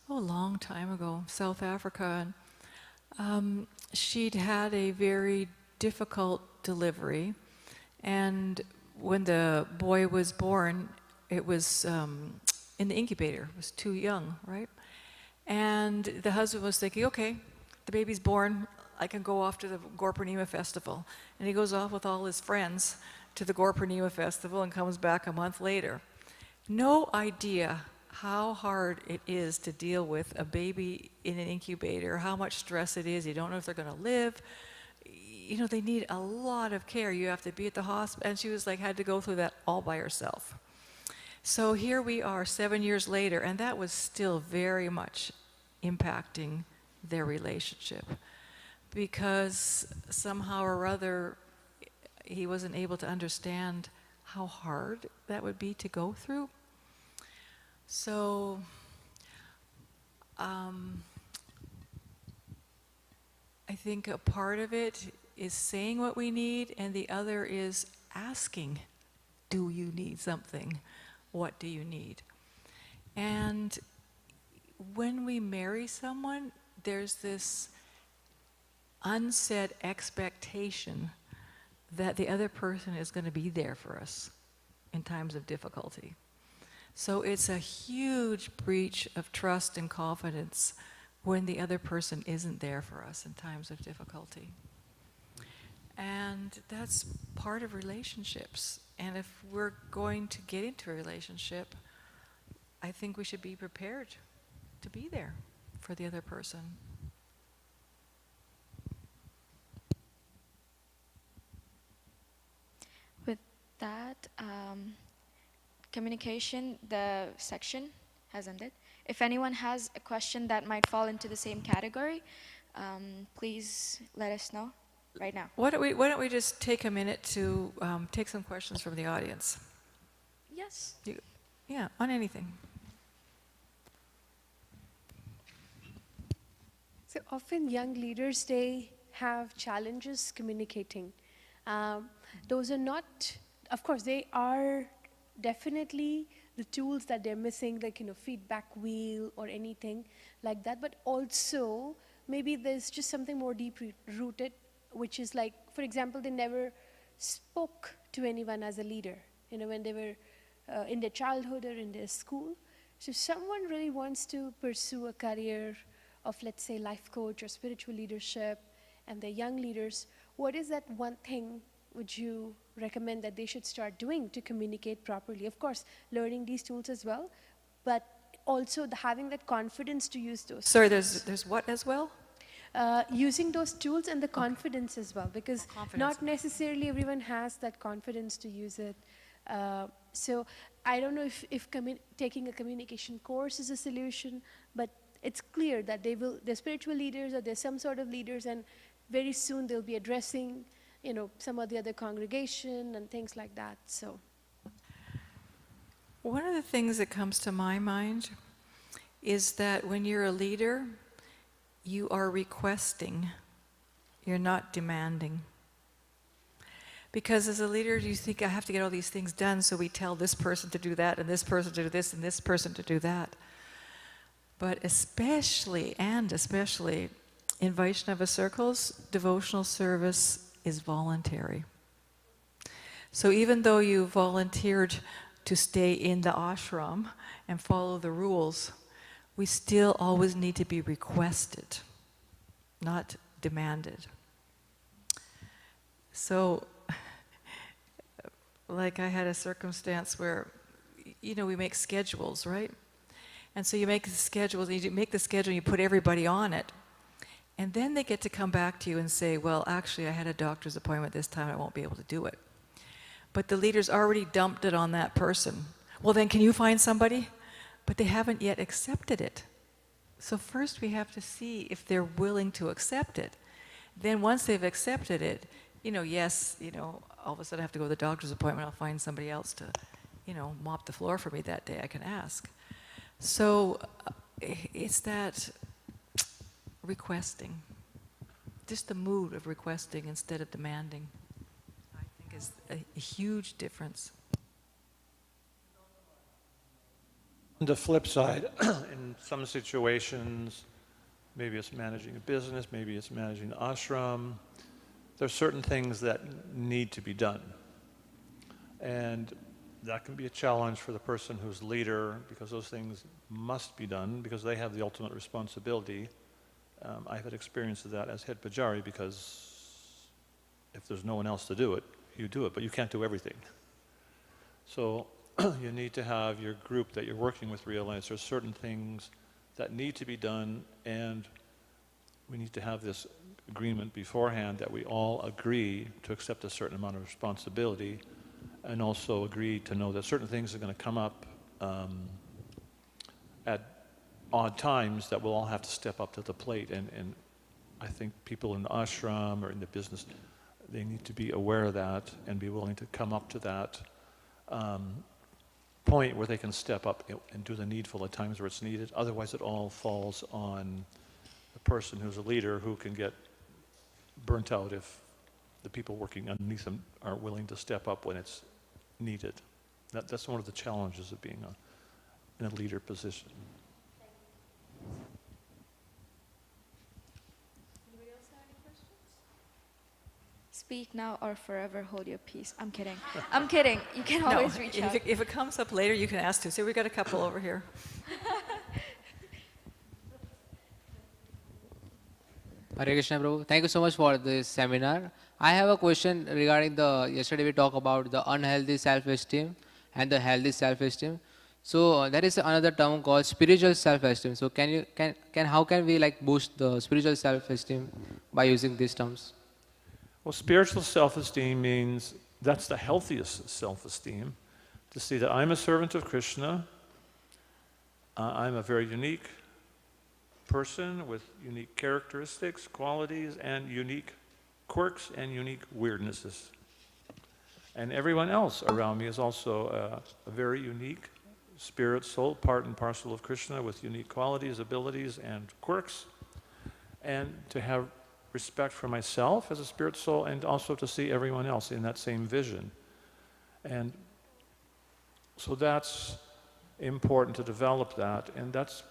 long time ago, South Africa, and she'd had a very difficult delivery, and when the boy was born, it was in the incubator. It was too young, right? And the husband was thinking, okay, the baby's born, I can go off to the Gorpurnima festival. And he goes off with all his friends to the Gorpurnima festival and comes back a month later. No idea how hard it is to deal with a baby in an incubator, how much stress it is. You don't know if they're going to live. You know, they need a lot of care. You have to be at the hospital. And she was like, had to go through that all by herself. So here we are 7 years later, and that was still very much impacting their relationship because somehow or other he wasn't able to understand how hard that would be to go through. So I think a part of it is saying what we need, and the other is asking, do you need something? What do you need? And when we marry someone, there's this unsaid expectation that the other person is going to be there for us in times of difficulty. So it's a huge breach of trust and confidence when the other person isn't there for us in times of difficulty. And that's part of relationships. And if we're going to get into a relationship, I think we should be prepared to be there for the other person. With that, communication, the section has ended. If anyone has a question that might fall into the same category, please let us know right now. Why don't we just take a minute to take some questions from the audience? Yes. Yeah, on anything. So often young leaders, they have challenges communicating. Those are not, of course, they are definitely the tools that they're missing, like, feedback wheel or anything like that, but also maybe there's just something more deeply rooted, which is like, for example, they never spoke to anyone as a leader, when they were in their childhood or in their school. So if someone really wants to pursue a career of, let's say, life coach or spiritual leadership, and they're young leaders, what is that one thing would you recommend that they should start doing to communicate properly? Of course, learning these tools as well, but also having that confidence to use those Sorry, tools. there's what as well? Using those tools and the confidence as well, because confidence. not necessarily everyone has that confidence to use it. So I don't know if taking a communication course is a solution, but it's clear that they're spiritual leaders or they're some sort of leaders, and very soon they'll be addressing, some of the other congregation and things like that. So one of the things that comes to my mind is that when you're a leader, you are requesting, you're not demanding. Because as a leader, you think, I have to get all these things done, so we tell this person to do that, and this person to do this, and this person to do that. But especially in Vaishnava circles, devotional service is voluntary. So even though you volunteered to stay in the ashram and follow the rules, we still always need to be requested, not demanded. So, like I had a circumstance where, we make schedules, right? And so you make the schedule, you make the schedule, and you put everybody on it. And then they get to come back to you and say, well, actually, I had a doctor's appointment this time, I won't be able to do it. But the leader's already dumped it on that person. Well, then can you find somebody? But they haven't yet accepted it. So first we have to see if they're willing to accept it. Then once they've accepted it, yes, all of a sudden I have to go to the doctor's appointment, I'll find somebody else to, mop the floor for me that day, I can ask. So it's that requesting, just the mood of requesting instead of demanding, I think is a huge difference. The flip side, in some situations, maybe it's managing a business, maybe it's managing the ashram, there are certain things that need to be done. And that can be a challenge for the person who's leader, because those things must be done, because they have the ultimate responsibility. I've had experience of that as head pujari, because if there's no one else to do it, you do it, but you can't do everything. So you need to have your group that you're working with realize there's certain things that need to be done, and we need to have this agreement beforehand that we all agree to accept a certain amount of responsibility, and also agree to know that certain things are going to come up at odd times that we'll all have to step up to the plate. And I think people in the ashram or in the business, they need to be aware of that and be willing to come up to that point where they can step up and do the needful at times where it's needed. Otherwise, it all falls on the person who's a leader, who can get burnt out if the people working underneath them aren't willing to step up when it's needed. That's one of the challenges of being in a leader position. Anybody else have any questions? Speak now or forever hold your peace. I'm kidding. I'm kidding. You can always reach out. If it comes up later, you can ask to. So we've got a couple over here. Hare Krishna, Prabhu. Thank you so much for this seminar. I have a question regarding yesterday we talked about the unhealthy self-esteem and the healthy self-esteem. So there is another term called spiritual self-esteem. So how can we boost the spiritual self-esteem by using these terms? Well, spiritual self-esteem means that's the healthiest self-esteem, to see that I'm a servant of Krishna, I'm a very unique person with unique characteristics, qualities, and unique quirks and unique weirdnesses. And everyone else around me is also a very unique spirit soul, part and parcel of Krishna, with unique qualities, abilities, and quirks. And to have respect for myself as a spirit soul, and also to see everyone else in that same vision. And so that's important to develop that, and that's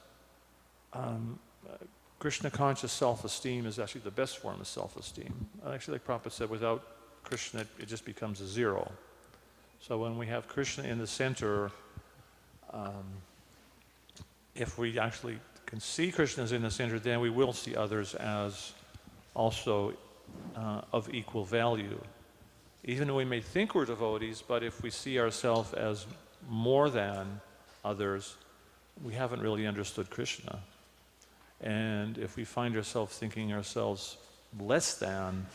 Krishna conscious self-esteem is actually the best form of self-esteem. Actually, like Prabhupada said, without Krishna it just becomes a zero. So when we have Krishna in the center, if we actually can see Krishna as in the center, then we will see others as also of equal value. Even though we may think we're devotees, but if we see ourselves as more than others, we haven't really understood Krishna. And if we find ourselves thinking ourselves less than,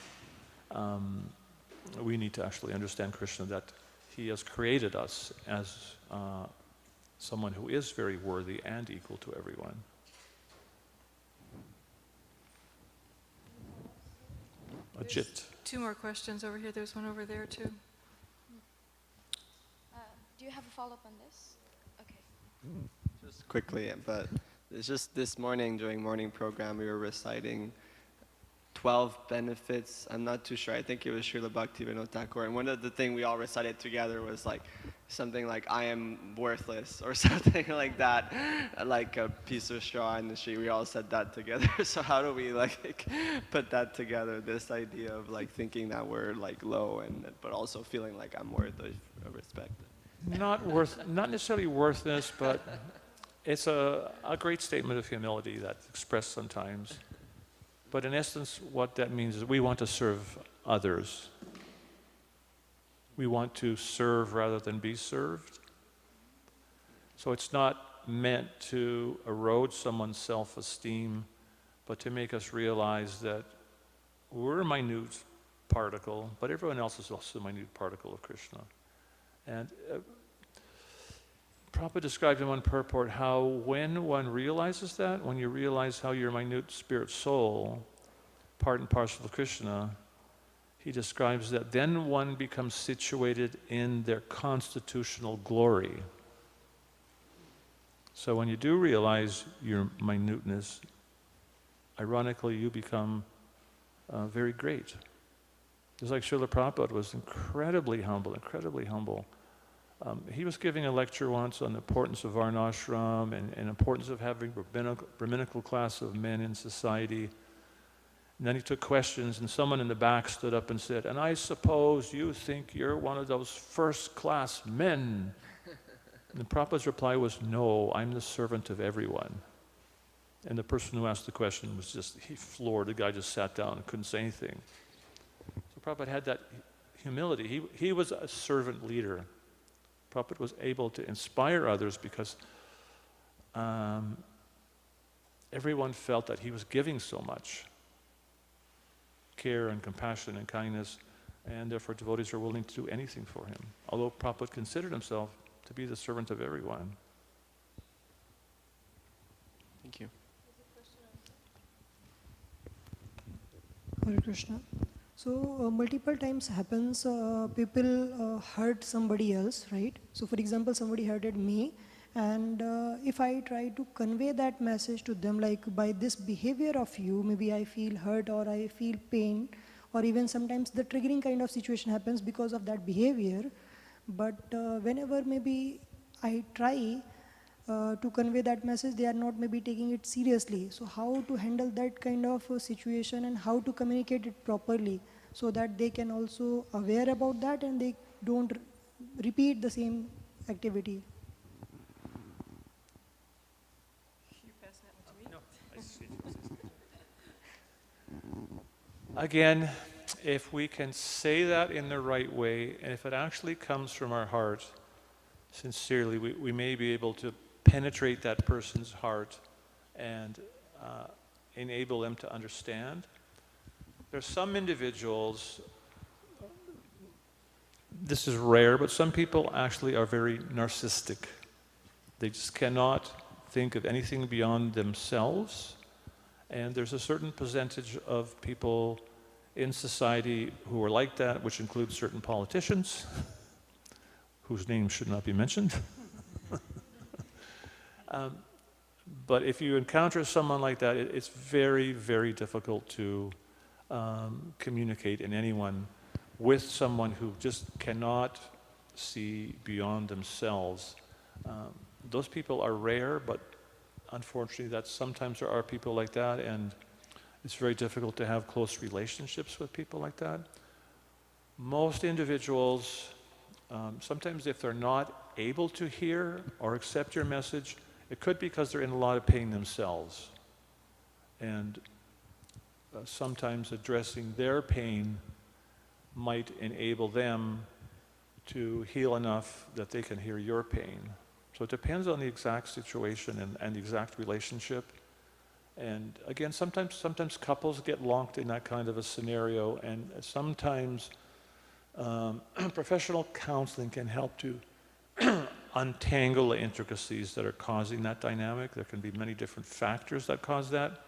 we need to actually understand Krishna, that he has created us as someone who is very worthy and equal to everyone. Ajit. Two more questions over here. There's one over there too. Do you have a follow-up on this? Okay. Just quickly, but it's just this morning during morning program we were reciting 12 benefits. I'm not too sure. I think it was Srila Bhaktivinoda Thakur, and one of the things we all recited together was something like "I am worthless" or something like that, like a piece of straw in the street. We all said that together. So how do we put that together? This idea of thinking that we're low, but also feeling like I'm worth of respect. Not necessarily worthless, but it's a great statement of humility that's expressed sometimes. But in essence, what that means is we want to serve others. We want to serve rather than be served. So it's not meant to erode someone's self-esteem, but to make us realize that we're a minute particle, but everyone else is also a minute particle of Krishna. And Prabhupada described in one purport how when one realizes that, when you realize how you're a minute spirit soul, part and parcel of Krishna, he describes that then one becomes situated in their constitutional glory. So when you do realize your minuteness, ironically you become very great. It's like Srila Prabhupada was incredibly humble, incredibly humble. He was giving a lecture once on the importance of varnashram and importance of having Brahminical class of men in society. And then he took questions, and someone in the back stood up and said, "And I suppose you think you're one of those first-class men?" And Prabhupada's reply was, "No, I'm the servant of everyone." And the person who asked the question was just, he floored. The guy just sat down and couldn't say anything. So Prabhupada had that humility. He was a servant leader. Prabhupada was able to inspire others because everyone felt that he was giving so much care and compassion and kindness, and therefore devotees are willing to do anything for him. Although Prabhupada considered himself to be the servant of everyone. Thank you. Hare Krishna. So multiple times happens people hurt somebody else, right? So for example, somebody hurted me, and if I try to convey that message to them, like by this behavior of you, maybe I feel hurt or I feel pain, or even sometimes the triggering kind of situation happens because of that behavior. But whenever maybe I try to convey that message, they are not maybe taking it seriously. So how to handle that kind of situation and how to communicate it properly so that they can also aware about that and they don't repeat the same activity. Again, if we can say that in the right way, and if it actually comes from our heart, sincerely, we may be able to penetrate that person's heart and enable them to understand. There's some individuals, this is rare, but some people actually are very narcissistic. They just cannot think of anything beyond themselves. And there's a certain percentage of people in society who are like that, which includes certain politicians, whose names should not be mentioned. But if you encounter someone like that, it's very, very difficult to communicate in anyone with someone who just cannot see beyond themselves. Those people are rare, but unfortunately, that sometimes there are people like that, and it's very difficult to have close relationships with people like that. Most individuals, sometimes if they're not able to hear or accept your message, it could be because they're in a lot of pain themselves. And sometimes addressing their pain might enable them to heal enough that they can hear your pain. So it depends on the exact situation and the exact relationship. And again, sometimes couples get locked in that kind of a scenario, and sometimes professional counseling can help to untangle the intricacies that are causing that dynamic. There can be many different factors that cause that,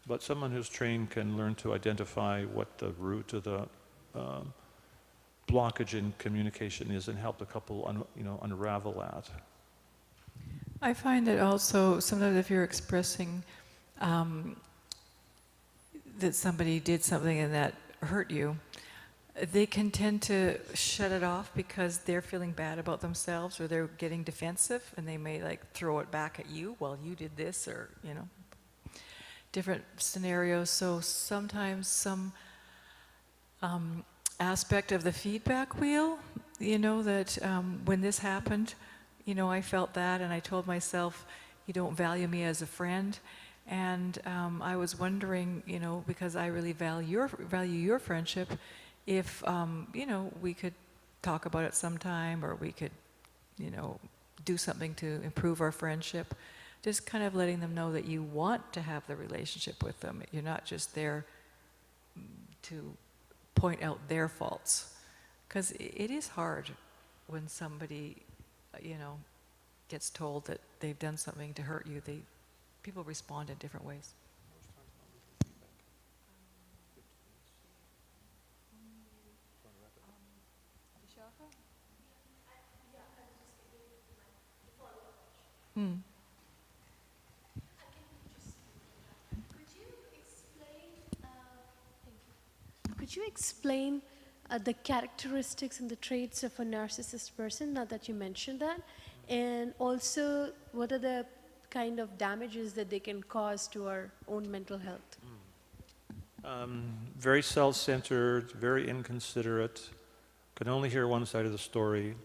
but someone who's trained can learn to identify what the root of the blockage in communication is and help the couple unravel that. I find that also sometimes if you're expressing that somebody did something and that hurt you, they can tend to shut it off because they're feeling bad about themselves or they're getting defensive, and they may like throw it back at you, well, you did this, or different scenarios. So sometimes some aspect of the feedback wheel, that when this happened, I felt that, and I told myself, you don't value me as a friend. And I was wondering, because I really value your friendship, if, we could talk about it sometime, or we could, do something to improve our friendship, just kind of letting them know that you want to have the relationship with them. You're not just there to point out their faults. Because it is hard when somebody, gets told that they've done something to hurt you. People respond in different ways. Could you explain the characteristics and the traits of a narcissist person, now that you mentioned that? And also, what are the kind of damages that they can cause to our own mental health? Very self-centered, very inconsiderate, can only hear one side of the story,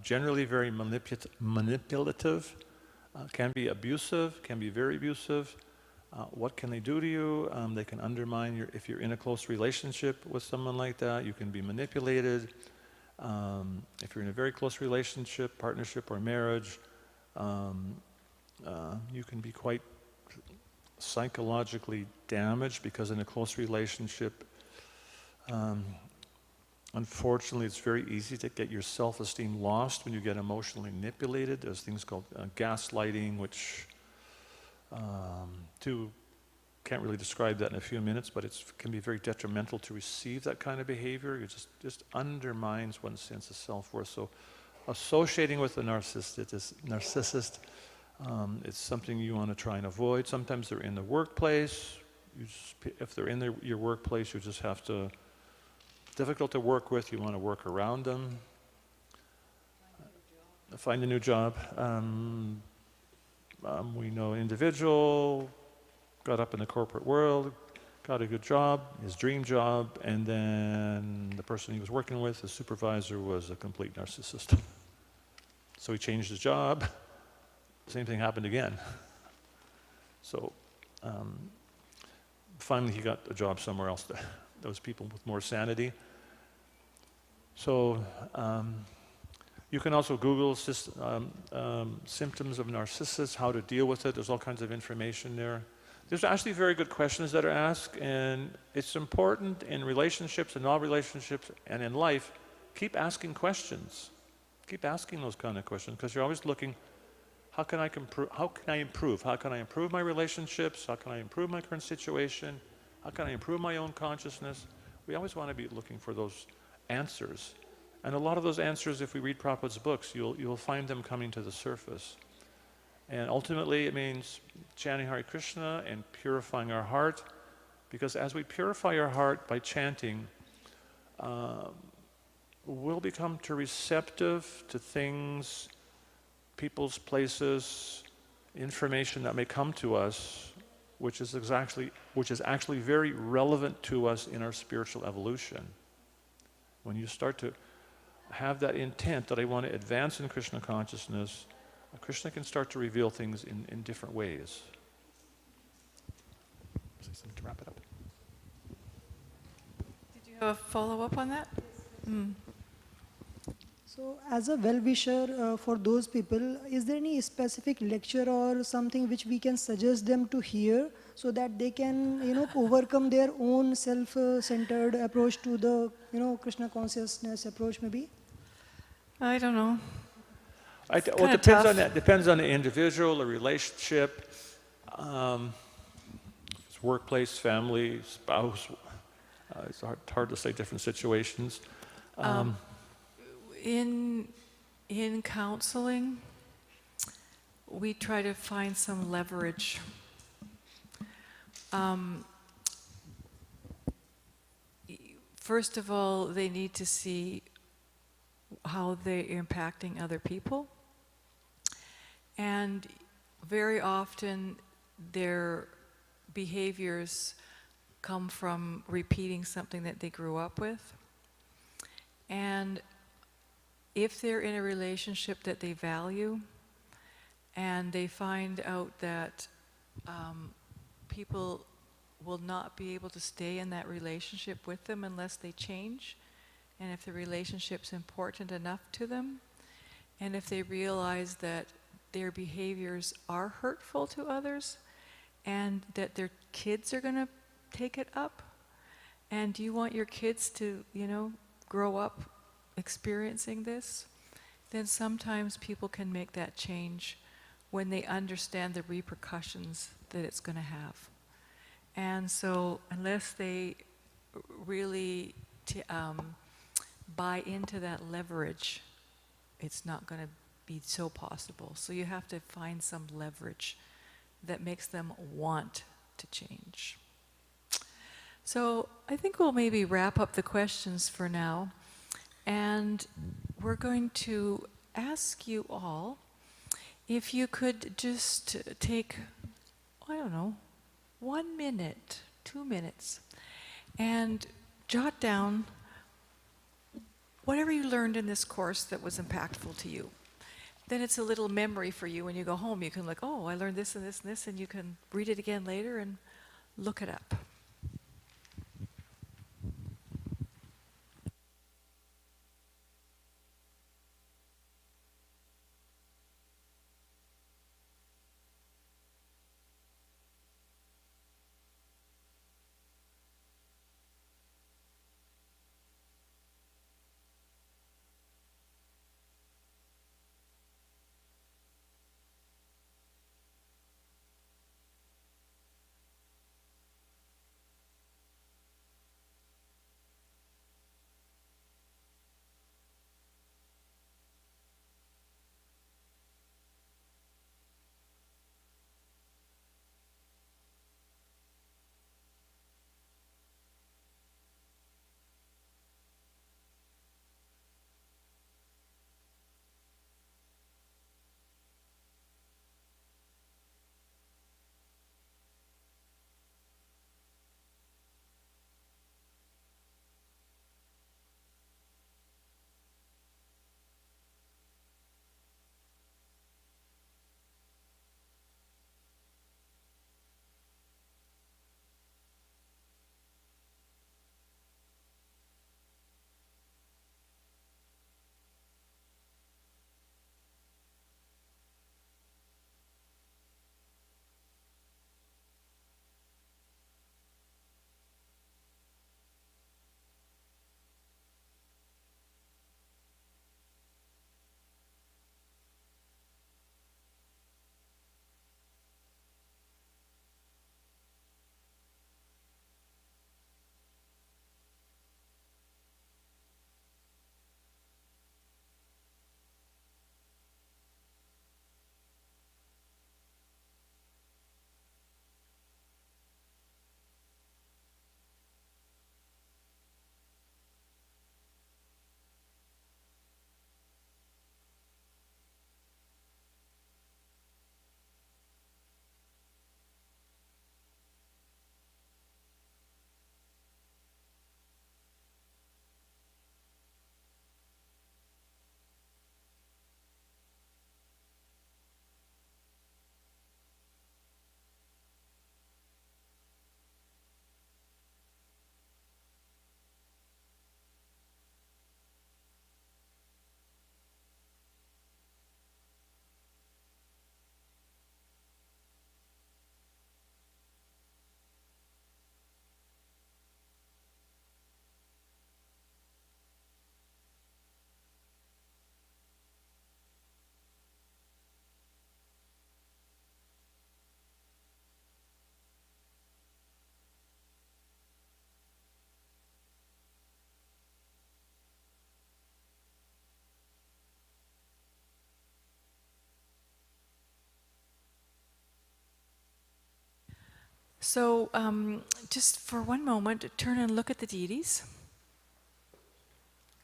generally very manipulative, can be abusive, can be very abusive. What can they do to you? They can undermine if you're in a close relationship with someone like that, you can be manipulated. If you're in a very close relationship, partnership, or marriage, you can be quite psychologically damaged, because in a close relationship, unfortunately, it's very easy to get your self-esteem lost when you get emotionally manipulated. There's things called gaslighting, which can't really describe that in a few minutes, but it can be very detrimental to receive that kind of behavior. It just undermines one's sense of self-worth. So associating with a narcissist, it's something you want to try and avoid. Sometimes they're in the workplace. If they're in your workplace, you just have to, difficult to work with, you want to work around them. Find a new job. We know an individual, got up in the corporate world, got a good job, his dream job, and then the person he was working with, his supervisor, was a complete narcissist. So he changed his job. Same thing happened again. So finally he got a job somewhere else. Those people with more sanity. So you can also Google symptoms of narcissists, how to deal with it. There's all kinds of information there. There's actually very good questions that are asked, and it's important in relationships and all relationships and in life, keep asking questions. Keep asking those kind of questions, because you're always looking, how can I improve? How can I improve? How can I improve my relationships? How can I improve my current situation? How can I improve my own consciousness? We always want to be looking for those answers. And a lot of those answers, if we read Prabhupada's books, you'll find them coming to the surface. And ultimately, it means chanting Hare Krishna and purifying our heart, because as we purify our heart by chanting, we'll become too receptive to things, people's places, information that may come to us, which is actually very relevant to us in our spiritual evolution. When you start to have that intent that I want to advance in Krishna consciousness, Krishna can start to reveal things in different ways. To wrap it up. Did you have a follow-up on that? So as a well-wisher for those people, is there any specific lecture or something which we can suggest them to hear so that they can, overcome their own self-centered approach to the, Krishna consciousness approach maybe? I don't know. Well, it depends on that. Depends on the individual, the relationship, workplace, family, spouse. It's hard to say different situations. In counseling, we try to find some leverage. First of all, they need to see how they're impacting other people. And very often their behaviors come from repeating something that they grew up with. And if they're in a relationship that they value, and they find out that people will not be able to stay in that relationship with them unless they change, and if the relationship's important enough to them, And if they realize that their behaviors are hurtful to others and that their kids are going to take it up, and do you want your kids to, grow up experiencing this? Then sometimes people can make that change when they understand the repercussions that it's going to have. And so unless they really buy into that leverage, it's not going to be so possible. So you have to find some leverage that makes them want to change. So I think we'll maybe wrap up the questions for now. And we're going to ask you all if you could just take, 1 minute, 2 minutes, and jot down whatever you learned in this course that was impactful to you. Then it's a little memory for you when you go home. You can look, oh, I learned this and this and this, and you can read it again later and look it up. So just for one moment, turn and look at the deities.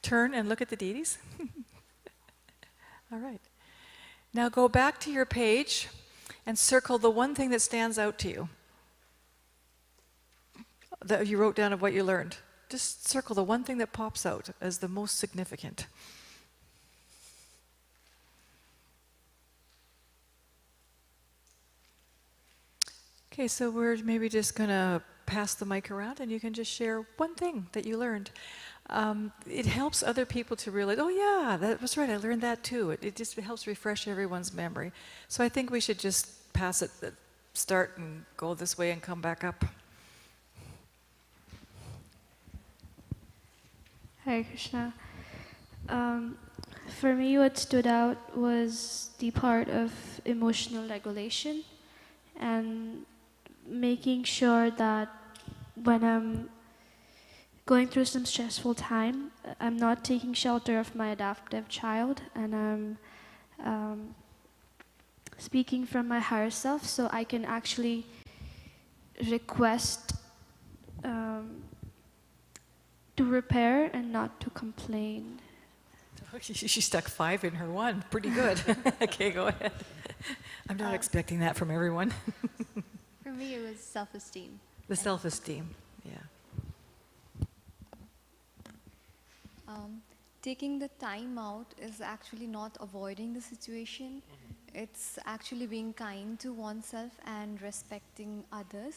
Turn and look at the deities. All right. Now go back to your page and circle the one thing that stands out to you, that you wrote down of what you learned. Just circle the one thing that pops out as the most significant. Okay, so we're maybe just going to pass the mic around and you can just share one thing that you learned. It helps other people to realize, oh yeah, that was right, I learned that too. It just helps refresh everyone's memory. So I think we should just pass it, start and go this way and come back up. Hare Krishna. For me, what stood out was the part of emotional regulation and making sure that when I'm going through some stressful time, I'm not taking shelter of my adaptive child, and I'm speaking from my higher self, so I can actually request to repair and not to complain. She stuck 5 in her 1. Pretty good. Okay, go ahead. I'm not expecting that from everyone. For me, it was self-esteem. The self-esteem, yeah. Taking the time out is actually not avoiding the situation. It's actually being kind to oneself and respecting others.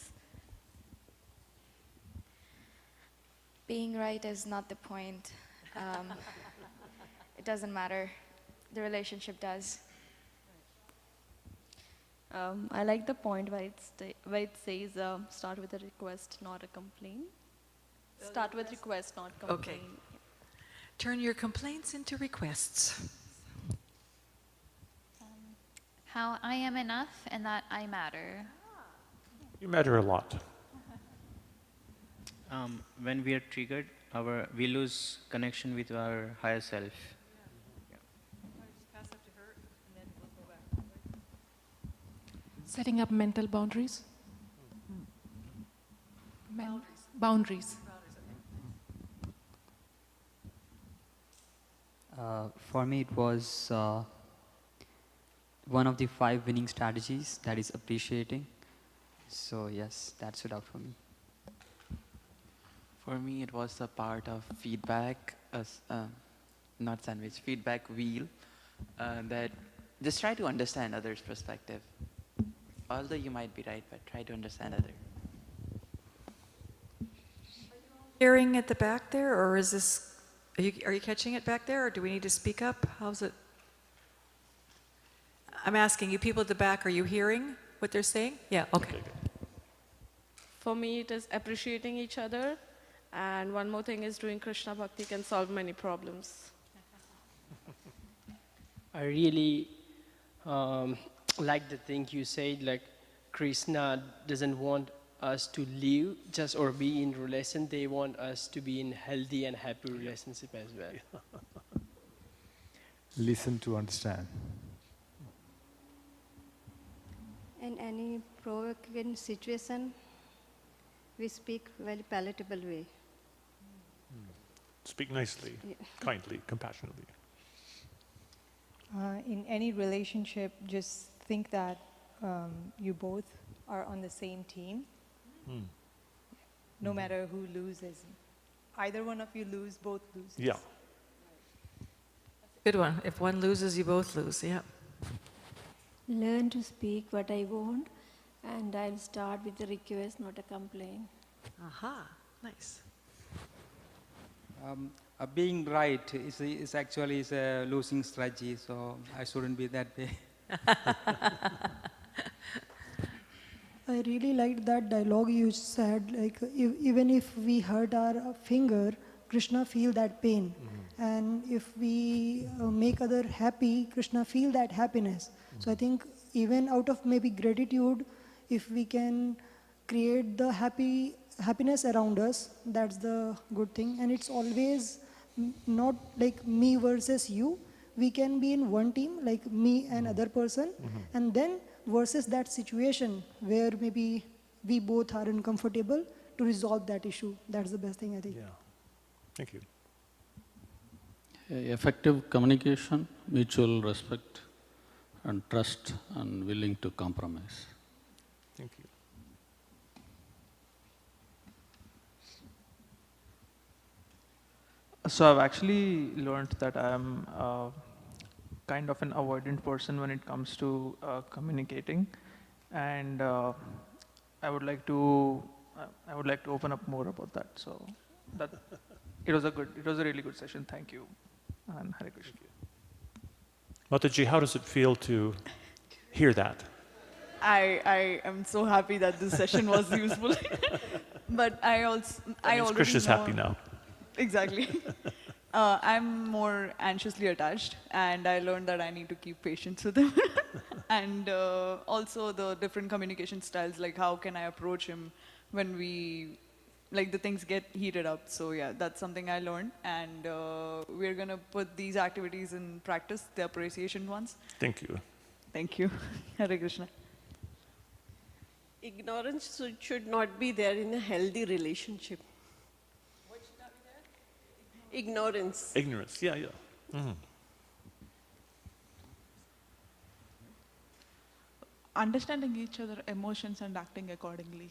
Being right is not the point. It doesn't matter. The relationship does. I like the point where it says start with a request, not a complaint. Start with request, not complaint. Okay. Turn your complaints into requests. How I am enough and that I matter. You matter a lot. When we are triggered, we lose connection with our higher self. Setting up mental boundaries. Boundaries. For me, it was one of the 5 winning strategies, that is appreciating. So yes, that stood out for me. For me, it was a part of feedback, not sandwich, feedback wheel, that just try to understand others' perspective. Although you might be right, but try to understand others. Hearing at the back there, or is this, are you catching it back there, or do we need to speak up? How's it? I'm asking you people at the back, are you hearing what they're saying? Yeah, okay. For me, it is appreciating each other. And one more thing is doing Krishna Bhakti can solve many problems. I really like the thing you said, like Krishna doesn't want us to live just or be in relation. They want us to be in healthy and happy relationship as well. Listen to understand. In any provoking situation, we speak very palatable way. Speak nicely, kindly, compassionately. In any relationship, just think that you both are on the same team. No matter who loses. Either one of you lose, both lose. Yeah. Good one. If one loses, you both lose. Yeah. Learn to speak what I want, and I'll start with a request, not a complaint. Aha, nice. Being right is actually a losing strategy, so I shouldn't be that way. I really liked that dialogue you said, like even if we hurt our finger, Krishna feel that pain. And if we make other happy, Krishna feel that happiness. So I think even out of maybe gratitude, if we can create the happiness around us, that's the good thing. And it's always not like me versus you. We can be in one team, like me and other person, and then versus that situation where maybe we both are uncomfortable to resolve that issue. That's the best thing, I think. Yeah. Thank you. Effective communication, mutual respect and trust and willing to compromise. Thank you. So I've actually learned that I'm kind of an avoidant person when it comes to communicating, and I would like to I would like to open up more about that. So that it was a really good session. Thank you, and Hare Krishna. Mataji, how does it feel to hear that? I am so happy that this session was useful. But I already Krishna's know, happy now. Exactly. I'm more anxiously attached, and I learned that I need to keep patience with him. And also the different communication styles, like how can I approach him when the things get heated up. So yeah, that's something I learned, and we're gonna put these activities in practice, the appreciation ones. Thank you. Thank you. Hare Krishna. Ignorance should not be there in a healthy relationship. What should not be there? Ignorance. Ignorance, yeah. Understanding each other's emotions and acting accordingly.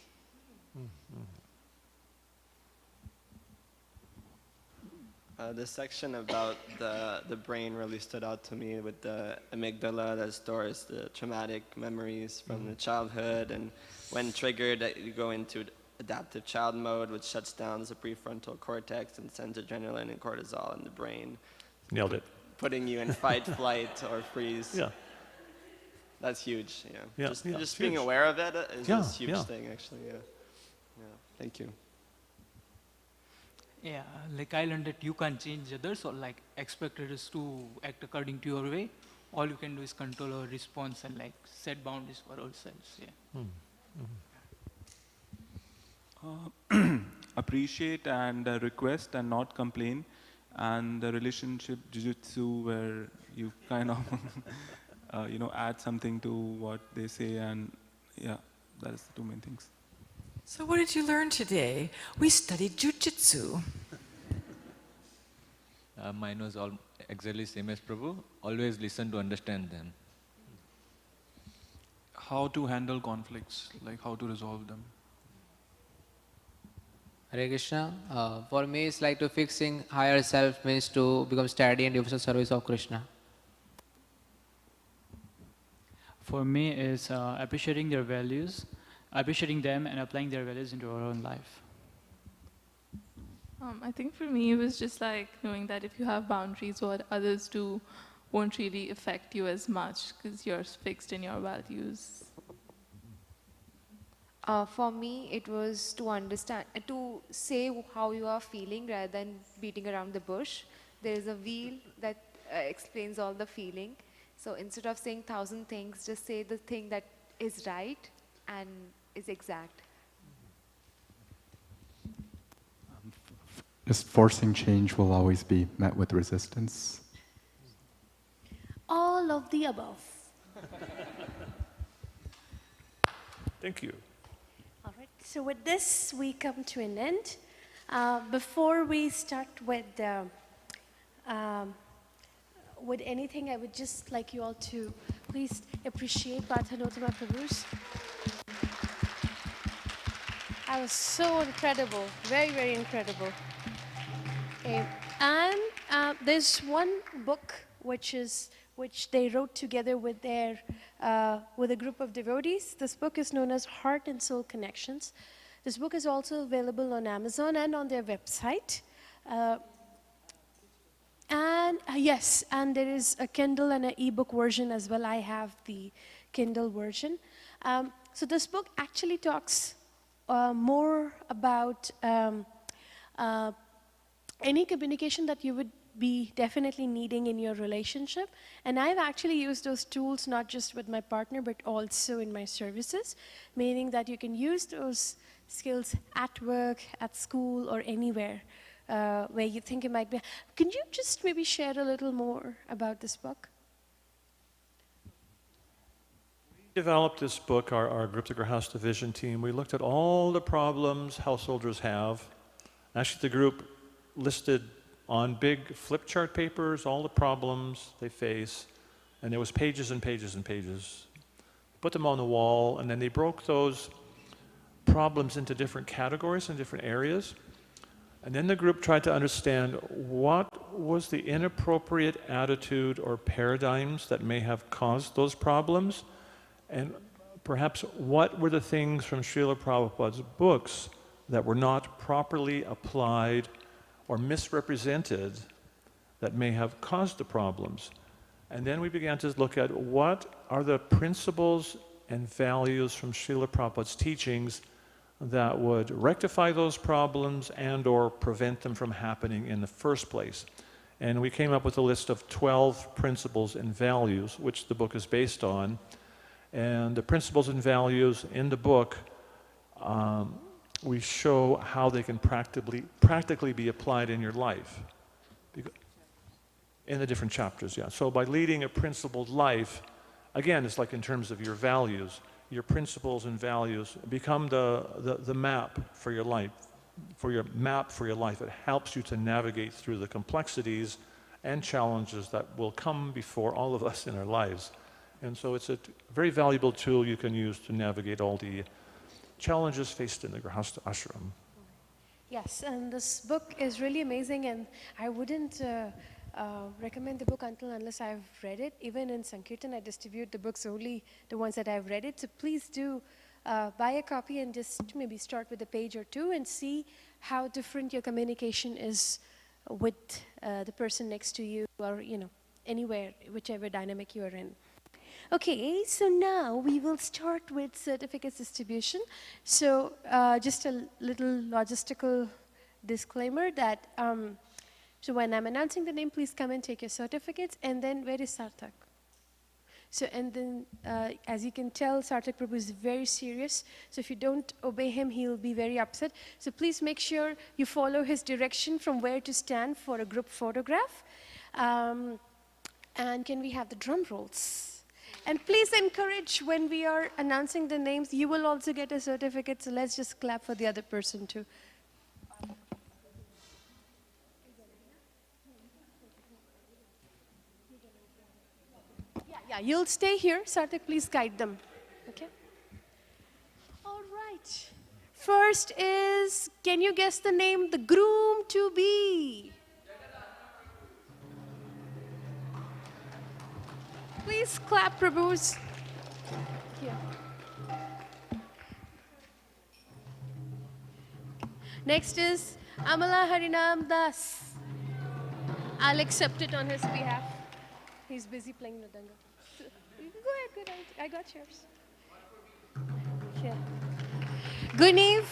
The section about the brain really stood out to me, with the amygdala that stores the traumatic memories from the childhood, and when triggered you go into adaptive child mode, which shuts down the prefrontal cortex and sends adrenaline and cortisol in the brain. Nailed it. Putting you in fight, flight, or freeze. Yeah. That's huge. Yeah, Just being aware of it is a huge thing, actually. Yeah. Thank you. Yeah, like I learned that you can't change others or like expect others to act according to your way. All you can do is control our response and like set boundaries for ourselves. Yeah. Appreciate and request and not complain, and the relationship jujutsu where you kind of add something to what they say, and yeah, that is the two main things. So what did you learn today? We studied jujitsu. Mine was exactly same as Prabhu. Always listen to understand them. How to handle conflicts, like how to resolve them. Hare Krishna. For me, it's like to fixing higher self means to become steady in devotional service of Krishna. For me, is appreciating their values, appreciating them and applying their values into our own life. I think for me, it was just like knowing that if you have boundaries, what others do won't really affect you as much because you're fixed in your values. For me, it was to understand, to say how you are feeling rather than beating around the bush. There is a wheel that explains all the feeling. So instead of saying 1,000 things, just say the thing that is right and is exact. Just forcing change will always be met with resistance. All of the above. Thank you. All right, so with this, we come to an end. Before we start with anything, I would just like you all to please appreciate Partha and Uttama Prabhus. That was so incredible, very, very incredible. And there's one book which they wrote together with a group of devotees. This book is known as Heart and Soul Connections. This book is also available on Amazon and on their website. Yes, and there is a Kindle and an ebook version as well. I have the Kindle version. So this book actually talks more about any communication that you would be definitely needing in your relationship. And I've actually used those tools not just with my partner, but also in my services, meaning that you can use those skills at work, at school, or anywhere where you think it might be. Can you just maybe share a little more about this book? We developed this book, our group, the Grihastha Vision Team. We looked at all the problems householders have. Actually, the group listed on big flip chart papers all the problems they face, and there was pages and pages and pages. Put them on the wall, and then they broke those problems into different categories and different areas. And then the group tried to understand what was the inappropriate attitude or paradigms that may have caused those problems, and perhaps what were the things from Srila Prabhupada's books that were not properly applied or misrepresented that may have caused the problems. And then we began to look at what are the principles and values from Srila Prabhupada's teachings that would rectify those problems and or prevent them from happening in the first place. And we came up with a list of 12 principles and values, which the book is based on. And the principles and values in the book, we show how they can practically be applied in your life. In the different chapters, yeah. So by leading a principled life, again, it's like in terms of your values, your principles and values become the map for your life, It helps you to navigate through the complexities and challenges that will come before all of us in our lives. And so it's a very valuable tool you can use to navigate all the challenges faced in the Grihastha ashram. Yes, and this book is really amazing, and I wouldn't recommend the book unless I've read it. Even in Sankirtan, I distribute the books only the ones that I've read it. So please do buy a copy and just maybe start with a page or two and see how different your communication is with the person next to you, or anywhere, whichever dynamic you are in. Okay, so now we will start with certificates distribution. So just a little logistical disclaimer that so when I'm announcing the name, please come and take your certificates. And then where is Sarthak? So, and then as you can tell, Sarthak Prabhu is very serious. So if you don't obey him, he'll be very upset. So please make sure you follow his direction from where to stand for a group photograph. And can we have the drum rolls? And please encourage when we are announcing the names, you will also get a certificate. So let's just clap for the other person too. Yeah, you'll stay here. Sarthak, please guide them. Okay? All right. First is, can you guess the name? The groom-to-be. Please clap, Prabhus. Here. Next is Amala Harinam Das. I'll accept it on his behalf. He's busy playing Mridanga. Go ahead. I got yours. Here. Guneev.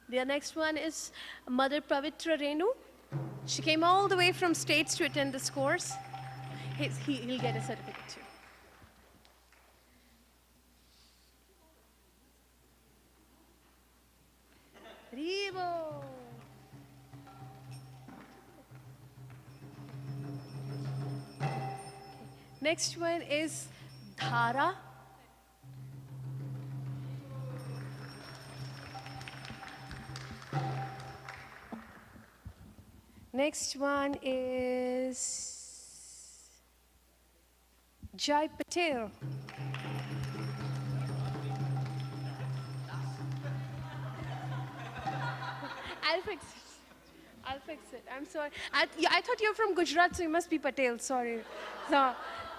The next one is Mother Pavitra Renu. She came all the way from States to attend this course. He'll get a certificate too. Ribo. Next one is Dhara. Next one is Jai Patel. I'll fix it. I'm sorry. I thought you're from Gujarat, so you must be Patel. Sorry. So,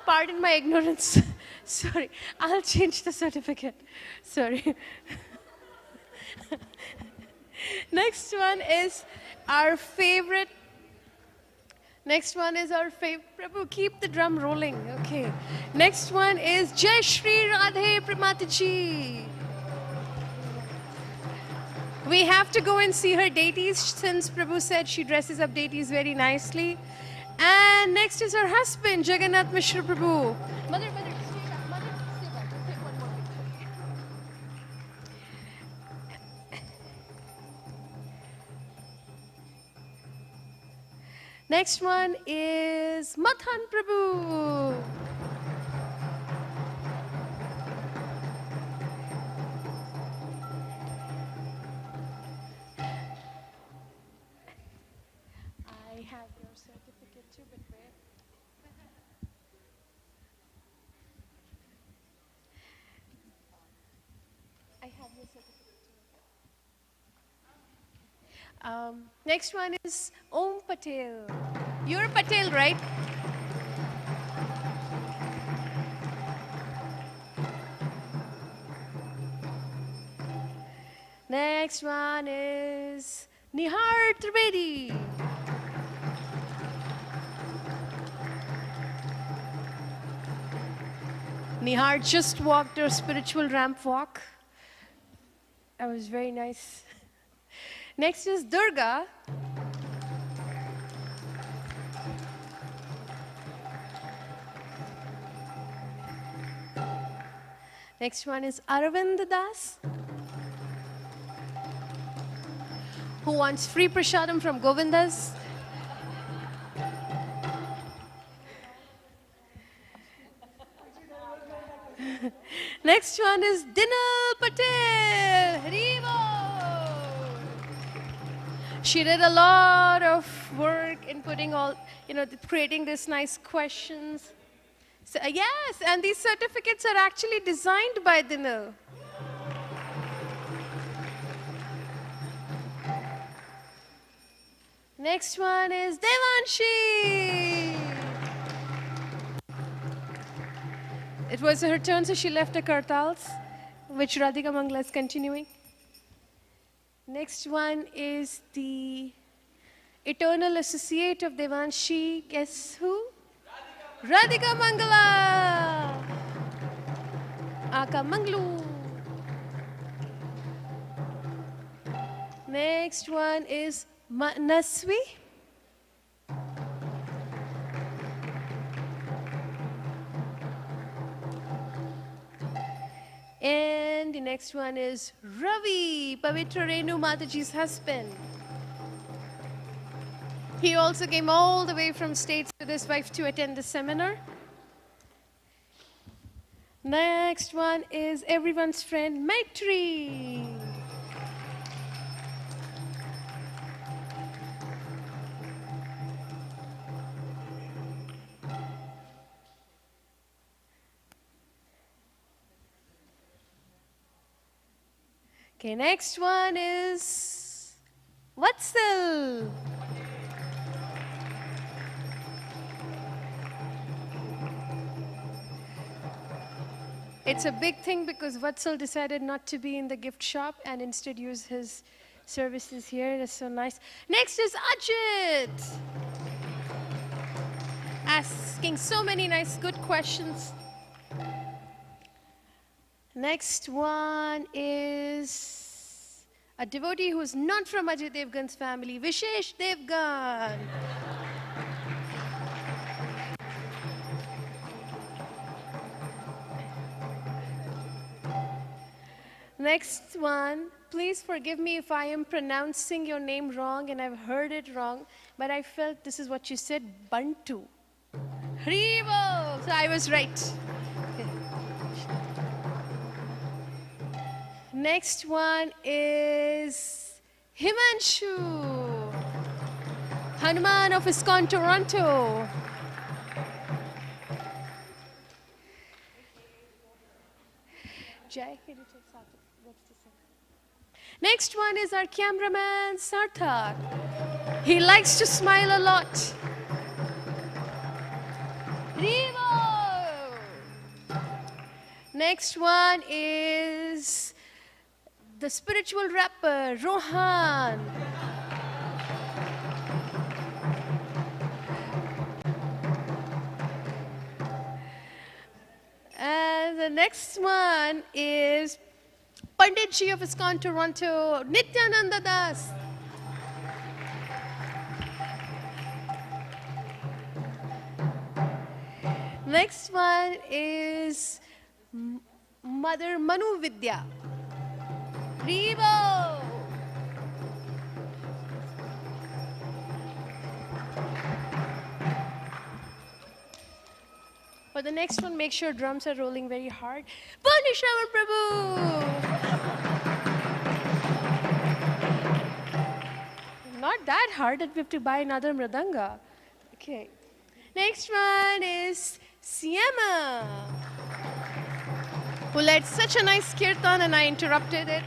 pardon my ignorance. Sorry. I'll change the certificate. Sorry. Next one is our favorite. Prabhu, keep the drum rolling. Okay. Next one is Jai Shri Radhe Mataji. We have to go and see her deities since Prabhu said she dresses up deities very nicely. And next is her husband, Jagannath Mishra Prabhu. Mother, stay back. Mother, stay back. We'll take one more picture. Next one is Mathan Prabhu. I have your certificate too, but where? I have your certificate too. Next one is Om Patel. You're Patel, right? Next one is Nihar Trivedi. Nihar just walked her spiritual ramp walk. That was very nice. Next is Durga. Next one is Aravind Das, who wants free prasadam from Govindas. Next one is Dinal Patel. Haribo. She did a lot of work in putting all, creating these nice questions. So, yes, and these certificates are actually designed by Dinal. Next one is Devanshi. It was her turn, so she left the kartals, which Radhika Mangala is continuing. Next one is the eternal associate of Devanshi. Guess who? Radhika Mangala. Aka Manglu. Next one is Naswi. And the next one is Ravi, Pavitra Renu Mataji's husband. He also came all the way from States with his wife to attend the seminar. Next one is everyone's friend, Maitri. Okay, next one is Vatsal. It's a big thing because Vatsal decided not to be in the gift shop and instead use his services here. That's so nice. Next is Ajit. Asking so many nice, good questions. Next one is a devotee who is not from Ajay Devgan's family, Vishesh Devgan. Next one, please forgive me if I am pronouncing your name wrong and I've heard it wrong, but I felt this is what you said, Bantu. Haribo! So I was right. Next one is Himanshu, Hanuman of ISKCON Toronto. Jai, can you take Next one is our cameraman, Sarthak. He likes to smile a lot. Rivo! Next one is the spiritual rapper, Rohan. And the next one is Panditji of ISKCON Toronto, Nityananda Das. Next one is Mother Manu Vidya. Revo! For the next one, make sure drums are rolling very hard. Purnishravan Prabhu! Not that hard that we have to buy another mridanga. Okay. Next one is Siama, who led such a nice kirtan and I interrupted it.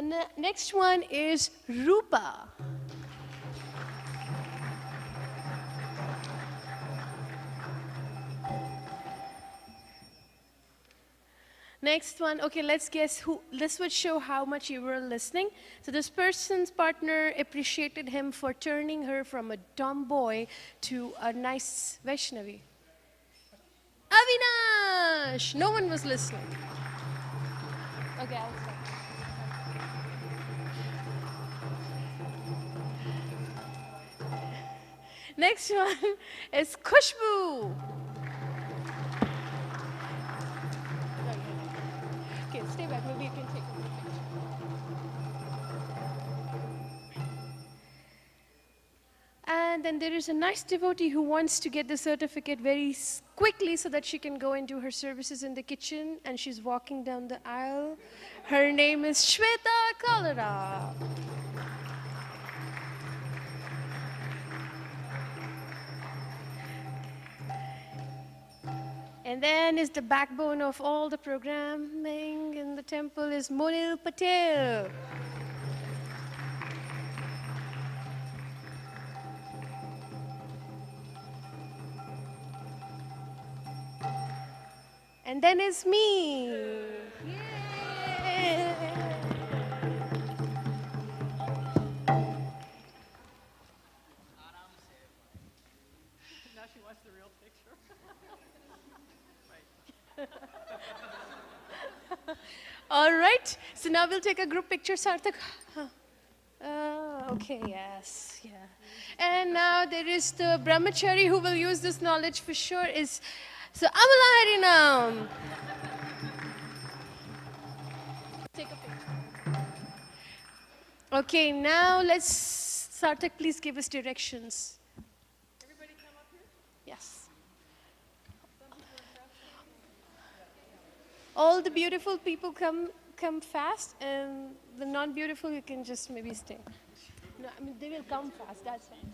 And the next one is Rupa. Next one, okay, let's guess who. This would show how much you were listening. So this person's partner appreciated him for turning her from a tomboy to a nice Vaishnavi. Avinash! No one was listening. Okay, I'll stop. Next one is Khushbu. Okay, stay back. Maybe you can take a picture. And then there is a nice devotee who wants to get the certificate very quickly so that she can go and do her services in the kitchen. And she's walking down the aisle. Her name is Shweta Kalra. And then is the backbone of all the programming in the temple is Monil Patel. And then is me. Yay. Now she wants the real picture. All right. So now we'll take a group picture, Sarthak. Okay, yes, yeah. And now there is the brahmachari who will use this knowledge for sure is, so Amala Harinam. Take a picture. Okay, now let's, Sarthak, please give us directions. Everybody come up here? Yes. All the beautiful people come fast, and the non-beautiful, you can just maybe stay. No, I mean, they will come fast, that's fine.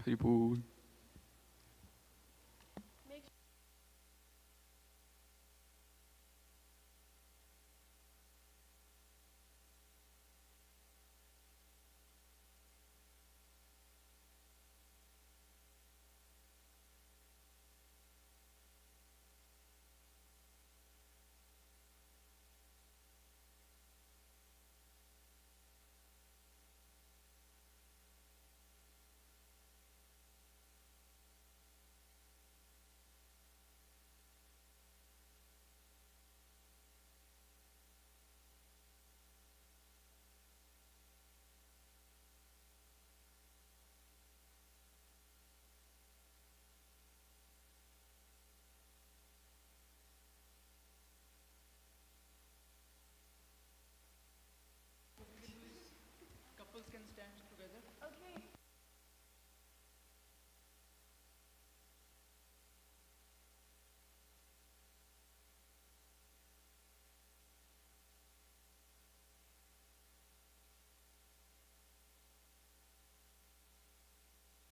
Haribol.